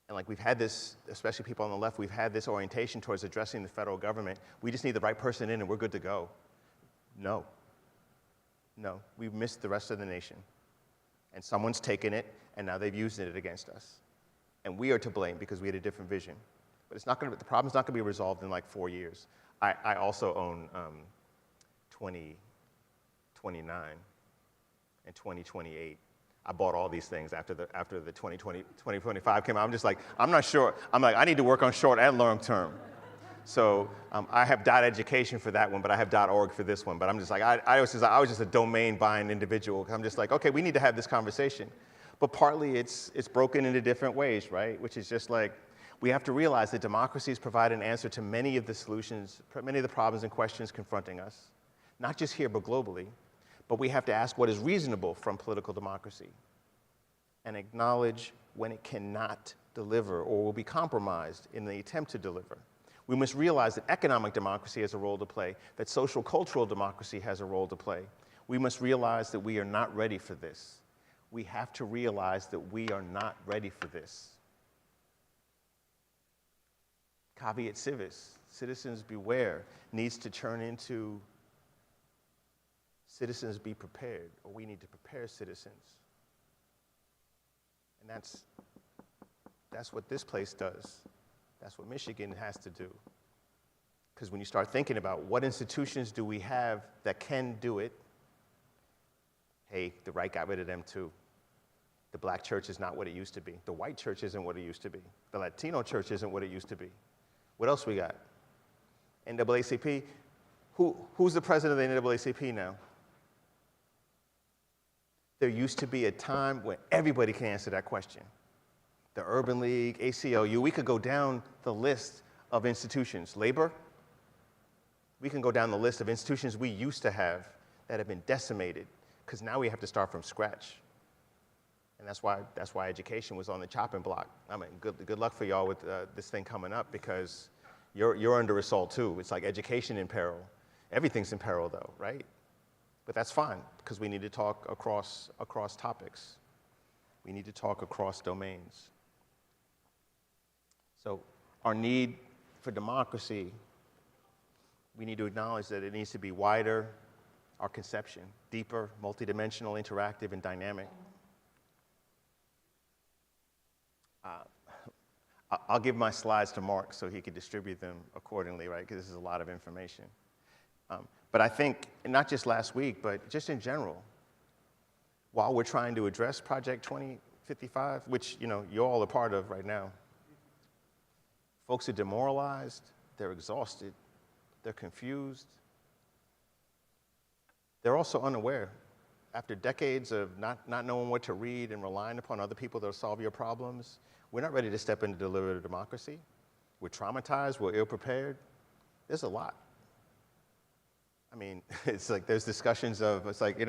And like we've had this, especially people on the left, we've had this orientation towards addressing the federal government. We just need the right person in and we're good to go. No, we've missed the rest of the nation. And someone's taken it, and now they've used it against us. And we are to blame because we had a different vision. But the problem's not gonna be resolved in like 4 years. I also own 2029 and 2028. I bought all these things after the 2025 came out. I'm just like, I'm not sure. I'm like, I need to work on short and long term. So I have .education for that one, but I have .org for this one. But I'm just like, I was just a domain buying individual. I'm just like, okay, we need to have this conversation. But partly it's broken into different ways, right? Which is just like, we have to realize that democracies provide an answer to many of the solutions, many of the problems and questions confronting us, not just here, but globally. But we have to ask what is reasonable from political democracy and acknowledge when it cannot deliver or will be compromised in the attempt to deliver. We must realize that economic democracy has a role to play, that social cultural democracy has a role to play. We must realize that we are not ready for this. We have to realize that we are not ready for this. Caveat civis, citizens beware, needs to turn into citizens be prepared, or we need to prepare citizens. And that's what this place does. That's what Michigan has to do. Because when you start thinking about what institutions do we have that can do it, hey, the right got rid of them too. The black church is not what it used to be. The white church isn't what it used to be. The Latino church isn't what it used to be. What else we got? NAACP. Who's the president of the NAACP now? There used to be a time when everybody can answer that question. The Urban League, ACLU, we could go down the list of institutions. Labor, we can go down the list of institutions we used to have that have been decimated, because now we have to start from scratch. And that's why education was on the chopping block. I mean, good luck for y'all with this thing coming up, because you're under assault too. It's like education in peril. Everything's in peril though, right? But that's fine, because we need to talk across topics. We need to talk across domains. So our need for democracy, we need to acknowledge that it needs to be wider, our conception, deeper, multidimensional, interactive, and dynamic. I'll give my slides to Mark so he can distribute them accordingly, right? Because this is a lot of information. But I think, not just last week, but just in general, while we're trying to address Project 2055, which you all are part of right now, folks are demoralized, they're exhausted, they're confused. They're also unaware. After decades of not knowing what to read and relying upon other people to solve your problems, we're not ready to step into deliberative democracy. We're traumatized, we're ill-prepared. There's a lot. I mean, it's like there's discussions of, it's like,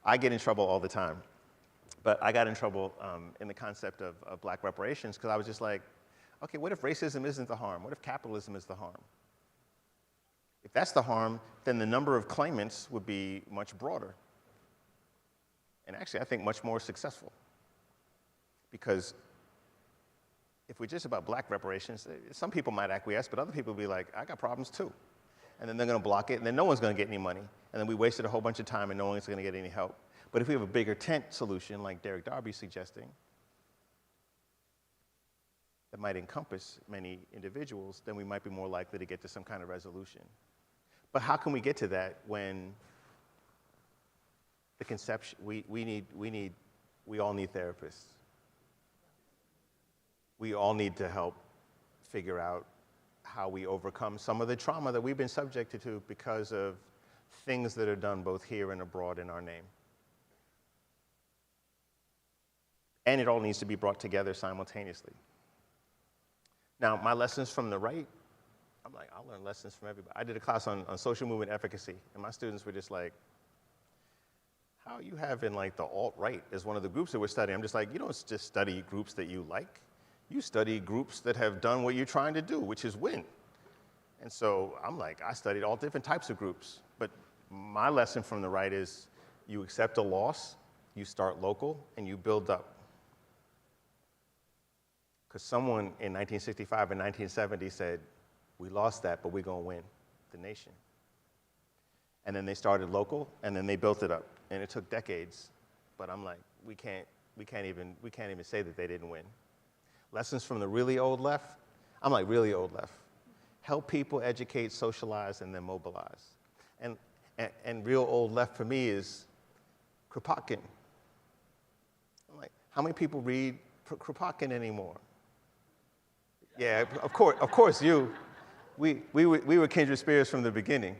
I get in trouble all the time. But I got in trouble in the concept of Black reparations because I was just like, okay, what if racism isn't the harm? What if capitalism is the harm? If that's the harm, then the number of claimants would be much broader. And actually, I think much more successful. Because if we're just about Black reparations, some people might acquiesce, but other people will be like, I got problems too. And then they're going to block it, and then no one's going to get any money. And then we wasted a whole bunch of time, and no one's going to get any help. But if we have a bigger tent solution, like Derek Darby's suggesting, that might encompass many individuals, then we might be more likely to get to some kind of resolution. But how can we get to that when the conception, we all need therapists. We all need to help figure out how we overcome some of the trauma that we've been subjected to because of things that are done both here and abroad in our name. And it all needs to be brought together simultaneously. Now, my lessons from the right, I'm like, I'll learn lessons from everybody. I did a class on social movement efficacy, and my students were just like, how are you having like the alt-right as one of the groups that we're studying? I'm just like, you don't just study groups that you like. You study groups that have done what you're trying to do, which is win. And so I'm like, I studied all different types of groups. But my lesson from the right is you accept a loss, you start local, and you build up. Because someone in 1965 and 1970 said, we lost that, but we're going to win the nation. And then they started local, and then they built it up. And it took decades. But I'm like, we can't even say that they didn't win. Lessons from the really old left? I'm like, really old left. Help people educate, socialize, and then mobilize. And real old left for me is Kropotkin. I'm like, how many people read Kropotkin anymore? Yeah, of course you. We were kindred spirits from the beginning.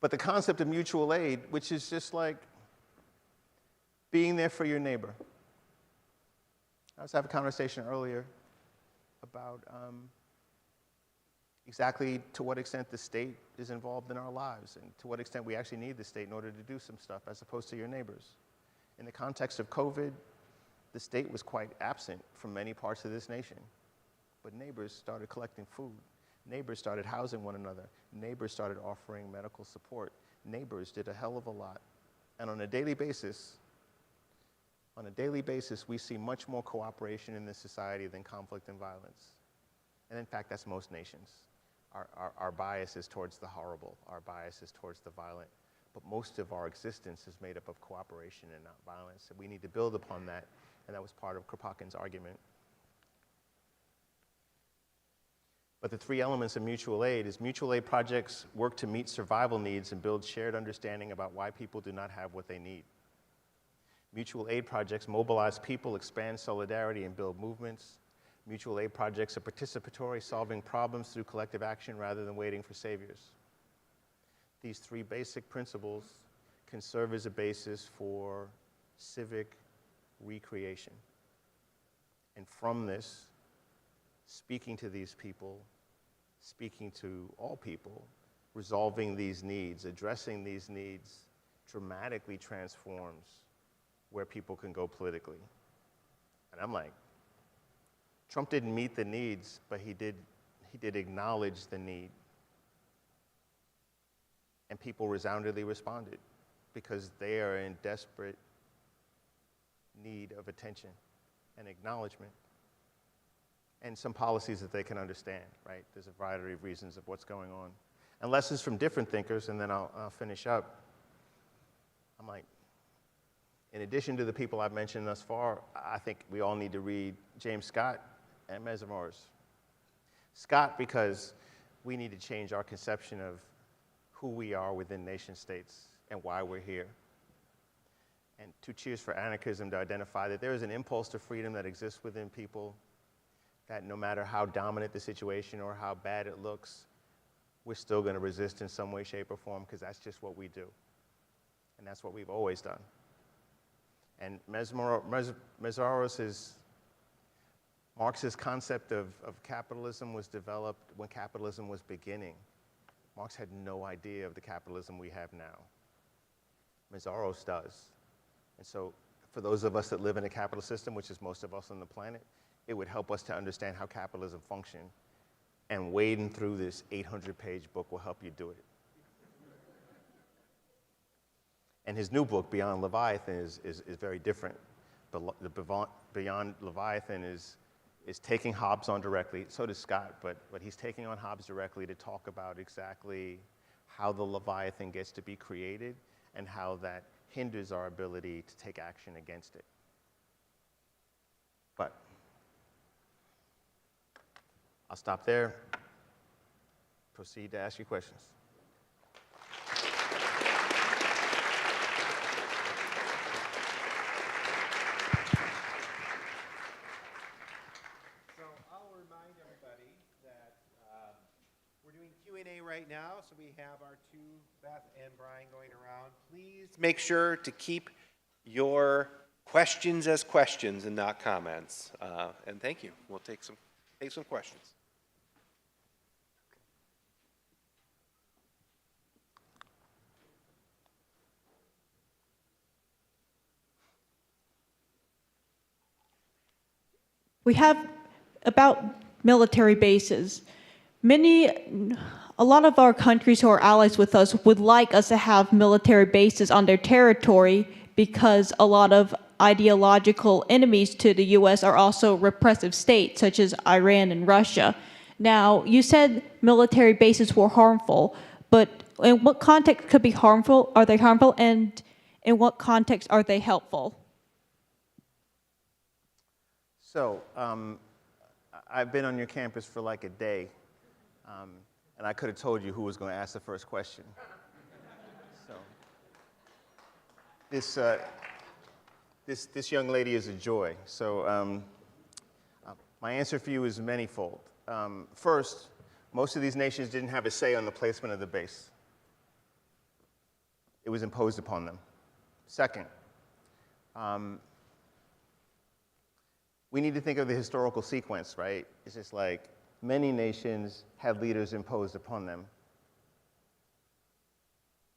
But the concept of mutual aid, which is just like being there for your neighbor. I was having a conversation earlier about exactly to what extent the state is involved in our lives and to what extent we actually need the state in order to do some stuff as opposed to your neighbors. In the context of COVID, the state was quite absent from many parts of this nation. But neighbors started collecting food. Neighbors started housing one another. Neighbors started offering medical support. Neighbors did a hell of a lot. And on a daily basis, we see much more cooperation in this society than conflict and violence. And in fact, that's most nations. Our bias is towards the horrible. Our bias is towards the violent. But most of our existence is made up of cooperation and not violence. And we need to build upon that. And that was part of Kropotkin's argument. But the three elements of mutual aid is mutual aid projects work to meet survival needs and build shared understanding about why people do not have what they need. Mutual aid projects mobilize people, expand solidarity, and build movements. Mutual aid projects are participatory, solving problems through collective action rather than waiting for saviors. These three basic principles can serve as a basis for civic recreation. And from this, speaking to these people, speaking to all people, resolving these needs, addressing these needs, dramatically transforms where people can go politically. And I'm like, Trump didn't meet the needs, but he did acknowledge the need. And people resoundingly responded because they are in desperate need of attention and acknowledgement. And some policies that they can understand, right? There's a variety of reasons of what's going on. And lessons from different thinkers, and then I'll finish up. I'm like, In addition to the people I've mentioned thus far, I think we all need to read James Scott and Mesmer's. Scott, because we need to change our conception of who we are within nation states and why we're here. And Two Cheers for Anarchism to identify that there is an impulse to freedom that exists within people, that no matter how dominant the situation or how bad it looks, we're still going to resist in some way, shape, or form, because that's just what we do. And that's what we've always done. And Marx's concept of capitalism was developed when capitalism was beginning. Marx had no idea of the capitalism we have now. Meszaros does. And so for those of us that live in a capitalist system, which is most of us on the planet, it would help us to understand how capitalism functions. And wading through this 800-page book will help you do it. And his new book, Beyond Leviathan, is very different. Beyond Leviathan is taking Hobbes on directly, so does Scott, but he's taking on Hobbes directly to talk about exactly how the Leviathan gets to be created and how that hinders our ability to take action against it. But I'll stop there, proceed to ask you questions. Q&A right now, so we have our two, Beth and Brian, going around. Please make sure to keep your questions as questions and not comments. And thank you. We'll take some questions. We have about military bases. A lot of our countries who are allies with us would like us to have military bases on their territory because a lot of ideological enemies to the US are also repressive states, such as Iran and Russia. Now, you said military bases were harmful, but in what context could be harmful? Are they harmful, and in what context are they helpful? So, I've been on your campus for like a day. And I could have told you who was going to ask the first question. So, this young lady is a joy. So, my answer for you is manyfold. First, most of these nations didn't have a say on the placement of the base. It was imposed upon them. Second, we need to think of the historical sequence, right? It's just like, many nations had leaders imposed upon them.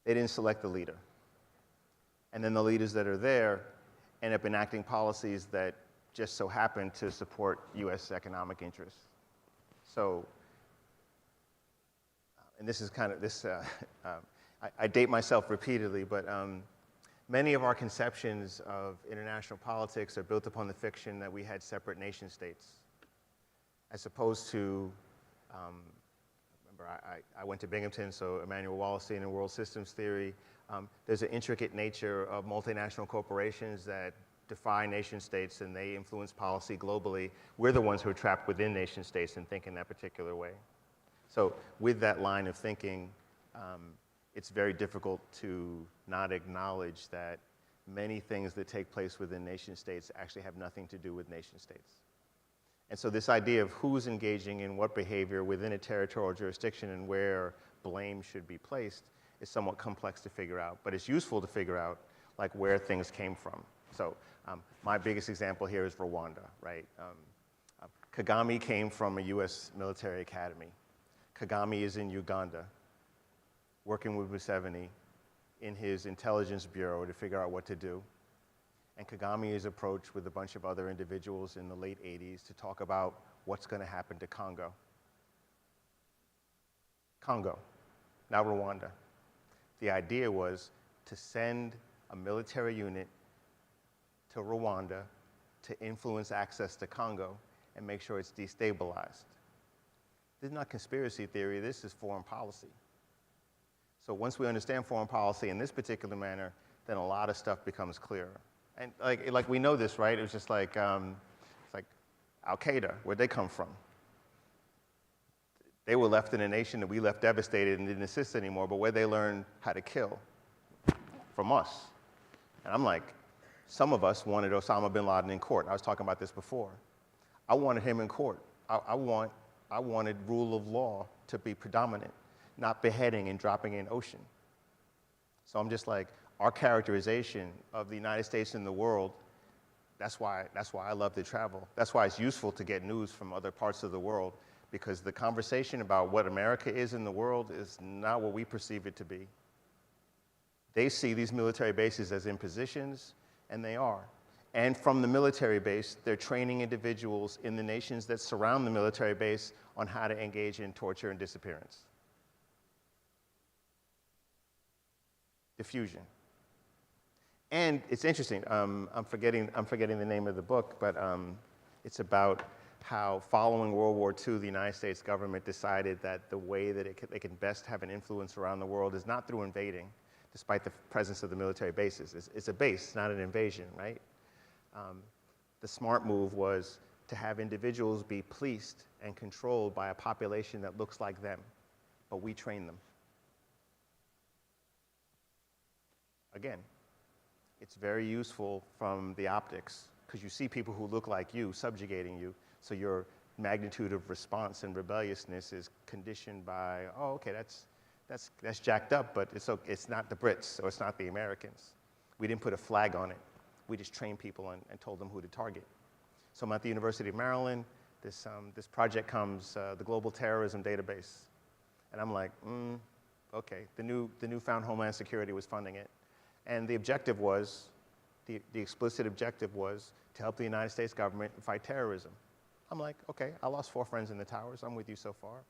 They didn't select the leader. And then the leaders that are there end up enacting policies that just so happen to support US economic interests. So, and this is kind of this, I date myself repeatedly, but many of our conceptions of international politics are built upon the fiction that we had separate nation states. As opposed to, remember, I went to Binghamton, so Emmanuel Wallerstein and world systems theory. There's an intricate nature of multinational corporations that defy nation states and they influence policy globally. We're the ones who are trapped within nation states and think in that particular way. So with that line of thinking, it's very difficult to not acknowledge that many things that take place within nation states actually have nothing to do with nation states. And so this idea of who's engaging in what behavior within a territorial jurisdiction and where blame should be placed is somewhat complex to figure out, but it's useful to figure out like where things came from. So my biggest example here is Rwanda, right? Kagame came from a US military academy. Kagame is in Uganda, working with Museveni in his intelligence bureau to figure out what to do. And Kagame is approached with a bunch of other individuals in the late 80s to talk about what's going to happen to Congo. Congo, now Rwanda. The idea was to send a military unit to Rwanda to influence access to Congo and make sure it's destabilized. This is not conspiracy theory, this is foreign policy. So once we understand foreign policy in this particular manner, then a lot of stuff becomes clearer. And like we know this, right? It was just like, it's like Al-Qaeda, where'd they come from? They were left in a nation that we left devastated and didn't assist anymore, but where'd they learn how to kill? From us. And I'm like, some of us wanted Osama bin Laden in court. I was talking about this before. I wanted him in court. I wanted rule of law to be predominant, not beheading and dropping in ocean. So I'm just like, our characterization of the United States in the world, that's why I love to travel. That's why it's useful to get news from other parts of the world, because the conversation about what America is in the world is not what we perceive it to be. They see these military bases as impositions, and they are. And from the military base, they're training individuals in the nations that surround the military base on how to engage in torture and disappearance. Diffusion. And it's interesting, I'm forgetting the name of the book, but it's about how following World War II, the United States government decided that the way that they can best have an influence around the world is not through invading, despite the presence of the military bases. It's a base, not an invasion, right? The smart move was to have individuals be policed and controlled by a population that looks like them, but we train them. Again, it's very useful from the optics, because you see people who look like you subjugating you, so your magnitude of response and rebelliousness is conditioned by, oh, okay, that's jacked up, but it's not the Brits or it's not the Americans. We didn't put a flag on it. We just trained people and told them who to target. So I'm at the University of Maryland. This project comes, the Global Terrorism Database. And I'm like, okay. The newfound Homeland Security was funding it. And the objective was, the explicit objective was to help the United States government fight terrorism. I'm like, okay, I lost 4 friends in the towers. I'm with you so far.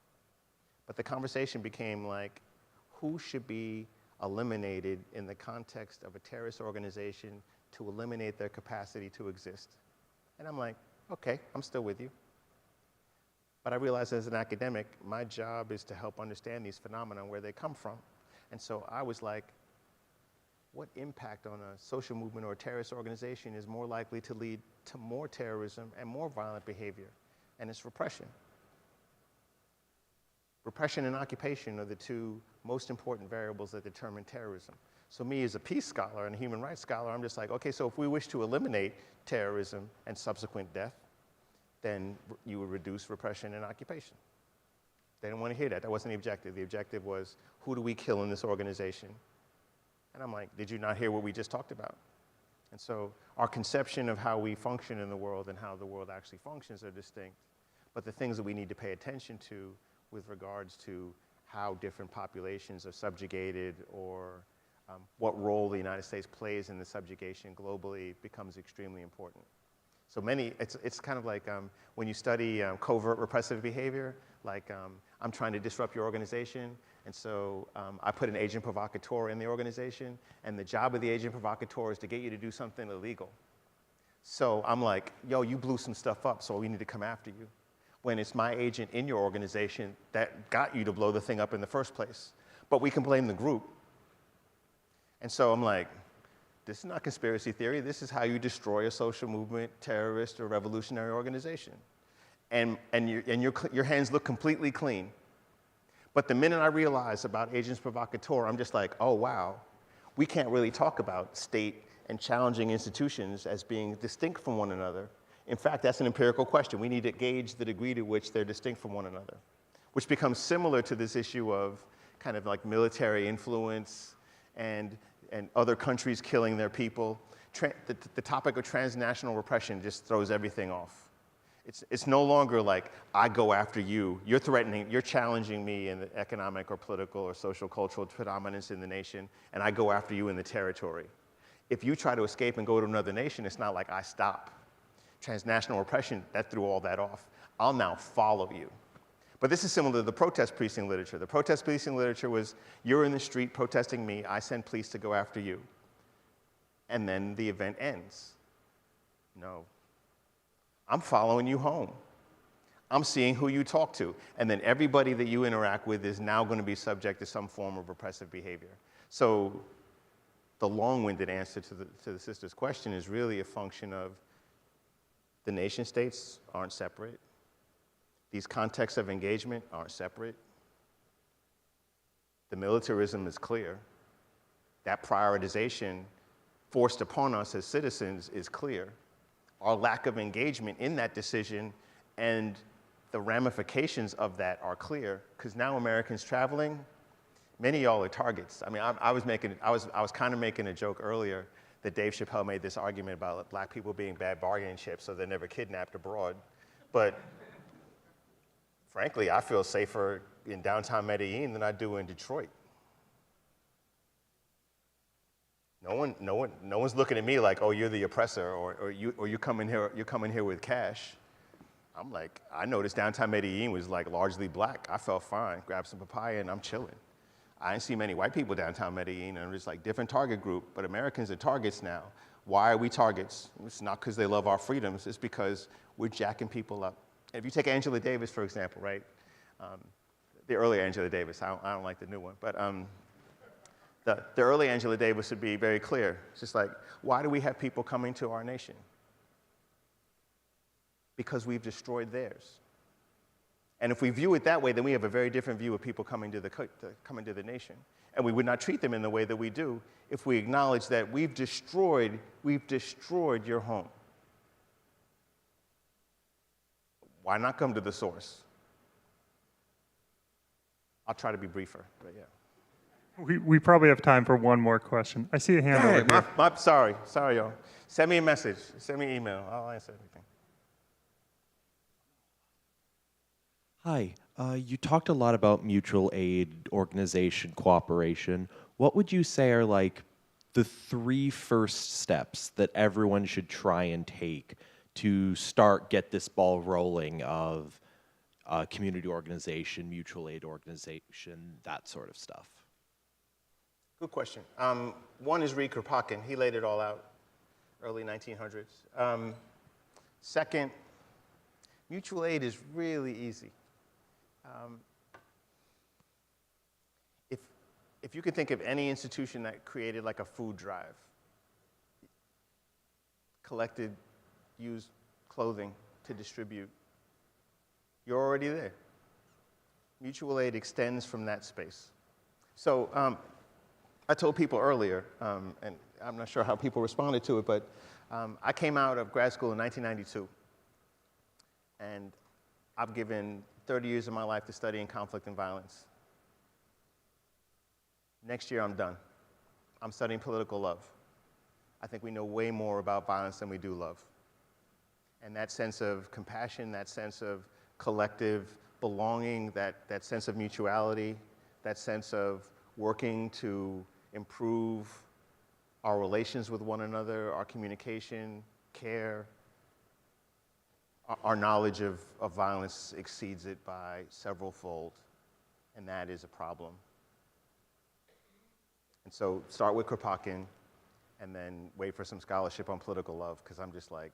But the conversation became like, who should be eliminated in the context of a terrorist organization to eliminate their capacity to exist? And I'm like, okay, I'm still with you. But I realized as an academic, my job is to help understand these phenomena, where they come from. And so I was like, what impact on a social movement or a terrorist organization is more likely to lead to more terrorism and more violent behavior? And it's repression. Repression and occupation are the 2 most important variables that determine terrorism. So me as a peace scholar and a human rights scholar, I'm just like, okay, so if we wish to eliminate terrorism and subsequent death, then you would reduce repression and occupation. They didn't want to hear that. That wasn't the objective. The objective was, who do we kill in this organization? And I'm like, did you not hear what we just talked about? And so our conception of how we function in the world and how the world actually functions are distinct. But the things that we need to pay attention to with regards to how different populations are subjugated, or what role the United States plays in the subjugation globally, becomes extremely important. So it's kind of like when you study covert repressive behavior, like I'm trying to disrupt your organization, and so I put an agent provocateur in the organization, and the job of the agent provocateur is to get you to do something illegal. So I'm like, yo, you blew some stuff up, so we need to come after you. When it's my agent in your organization that got you to blow the thing up in the first place. But we can blame the group. And so I'm like, this is not conspiracy theory. This is how you destroy a social movement, terrorist, or revolutionary organization. And your hands look completely clean. But the minute I realize about agents provocateur, I'm just like, oh, wow. We can't really talk about state and challenging institutions as being distinct from one another. In fact, that's an empirical question. We need to gauge the degree to which they're distinct from one another, which becomes similar to this issue of kind of like military influence and other countries killing their people. The topic of transnational repression just throws everything off. It's no longer like, I go after you. You're threatening, you're challenging me in the economic or political or social cultural predominance in the nation, and I go after you in the territory. If you try to escape and go to another nation, it's not like I stop. Transnational repression, that threw all that off. I'll now follow you. But this is similar to the protest policing literature. The protest policing literature was, you're in the street protesting me, I send police to go after you. And then the event ends. No. I'm following you home. I'm seeing who you talk to. And then everybody that you interact with is now going to be subject to some form of repressive behavior. So the long-winded answer to the sister's question is really a function of the nation states aren't separate. These contexts of engagement aren't separate. The militarism is clear. That prioritization forced upon us as citizens is clear. Our lack of engagement in that decision and the ramifications of that are clear, because now Americans traveling, many of y'all are targets. I mean, I was kind of making a joke earlier that Dave Chappelle made this argument about black people being bad bargaining chips, so they're never kidnapped abroad. But frankly, I feel safer in downtown Medellin than I do in Detroit. No one's looking at me like, oh, you're the oppressor, or you come in here with cash. I'm like, I noticed downtown Medellin was like largely black. I felt fine, grabbed some papaya, and I'm chilling. I didn't see many white people downtown Medellin, and I'm just like different target group, but Americans are targets now. Why are we targets? It's not because they love our freedoms, it's because we're jacking people up. And if you take Angela Davis, for example, right? The early Angela Davis, I don't like the new one, but the early Angela Davis would be very clear. It's just like, why do we have people coming to our nation? Because we've destroyed theirs. And if we view it that way, then we have a very different view of people coming to the nation. And we would not treat them in the way that we do if we acknowledge that we've destroyed your home. Why not come to the source? I'll try to be briefer, but yeah. We probably have time for one more question. I see a hand over here. Sorry, y'all. Send me a message. Send me an email. I'll answer everything. Hi, you talked a lot about mutual aid, organization, cooperation. What would you say are like the 3 first steps that everyone should try and take to get this ball rolling of community organization, mutual aid organization, that sort of stuff? Good question. One is Reed Kropotkin. He laid it all out, early 1900s. Second, mutual aid is really easy. If you could think of any institution that created like a food drive, collected used clothing to distribute, you're already there. Mutual aid extends from that space. So I told people earlier, and I'm not sure how people responded to it, but I came out of grad school in 1992, and I've given 30 years of my life to studying conflict and violence. Next year, I'm done. I'm studying political love. I think we know way more about violence than we do love. And that sense of compassion, that sense of collective belonging, that sense of mutuality, that sense of working to improve our relations with one another, our communication, care, our knowledge of violence exceeds it by several-fold, and that is a problem. And so start with Kropotkin, and then wait for some scholarship on political love, because I'm just like,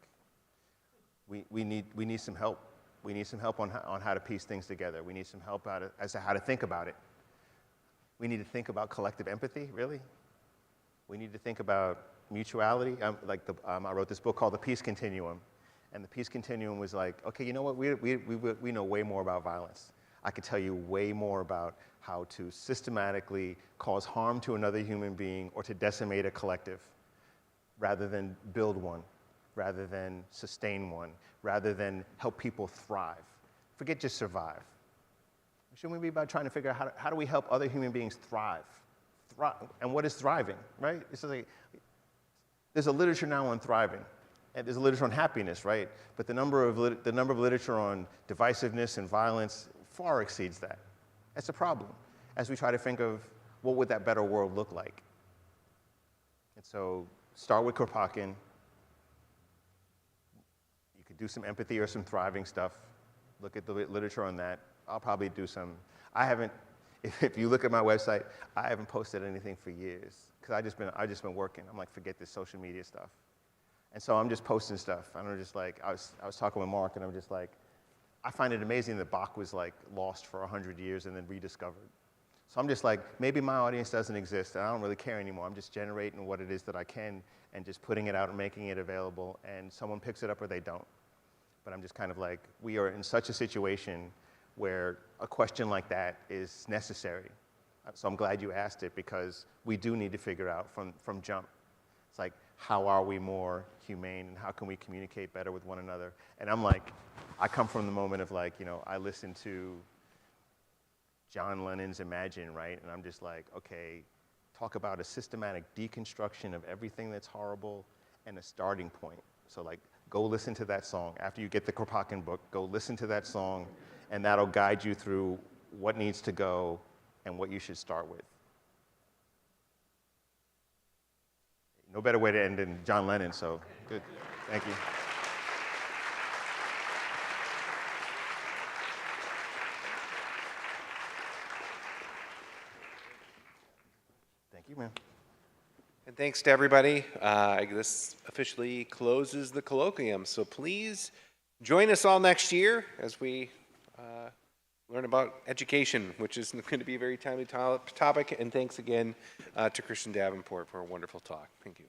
we need some help. We need some help on how to piece things together. We need some help as to how to think about it. We need to think about collective empathy, really. We need to think about mutuality. I wrote this book called The Peace Continuum. And the Peace Continuum was like, okay, you know what? We know way more about violence. I could tell you way more about how to systematically cause harm to another human being or to decimate a collective rather than build one, rather than sustain one, rather than help people thrive. Forget just survive. Shouldn't we be about trying to figure out how do we help other human beings thrive? And what is thriving, right? It's like, there's a literature now on thriving. And there's a literature on happiness, right? But the number of literature on divisiveness and violence far exceeds that. That's a problem as we try to think of what would that better world look like. And so start with Kropotkin. You could do some empathy or some thriving stuff. Look at the literature on that. I'll probably do some. If you look at my website, I haven't posted anything for years because I've just been working. I'm like, forget this social media stuff. And so I'm just posting stuff. And I'm just like, I was talking with Mark, and I'm just like, I find it amazing that Bach was like lost for 100 years and then rediscovered. So I'm just like, maybe my audience doesn't exist, and I don't really care anymore. I'm just generating what it is that I can and just putting it out and making it available, and someone picks it up or they don't. But I'm just kind of like, we are in such a situation where a question like that is necessary. So I'm glad you asked it, because we do need to figure out from jump. It's like, how are we more humane, and how can we communicate better with one another? And I'm like, I come from the moment of like, I listen to John Lennon's Imagine, right? And I'm just like, okay, talk about a systematic deconstruction of everything that's horrible and a starting point. So like, go listen to that song. After you get the Kropotkin book, go listen to that song, and that'll guide you through what needs to go and what you should start with. No better way to end than John Lennon, so good. Thank you. Thank you, man. And thanks to everybody. This officially closes the colloquium. So please join us all next year as we learn about education, which is going to be a very timely topic. And thanks again to Christian Davenport for a wonderful talk. Thank you.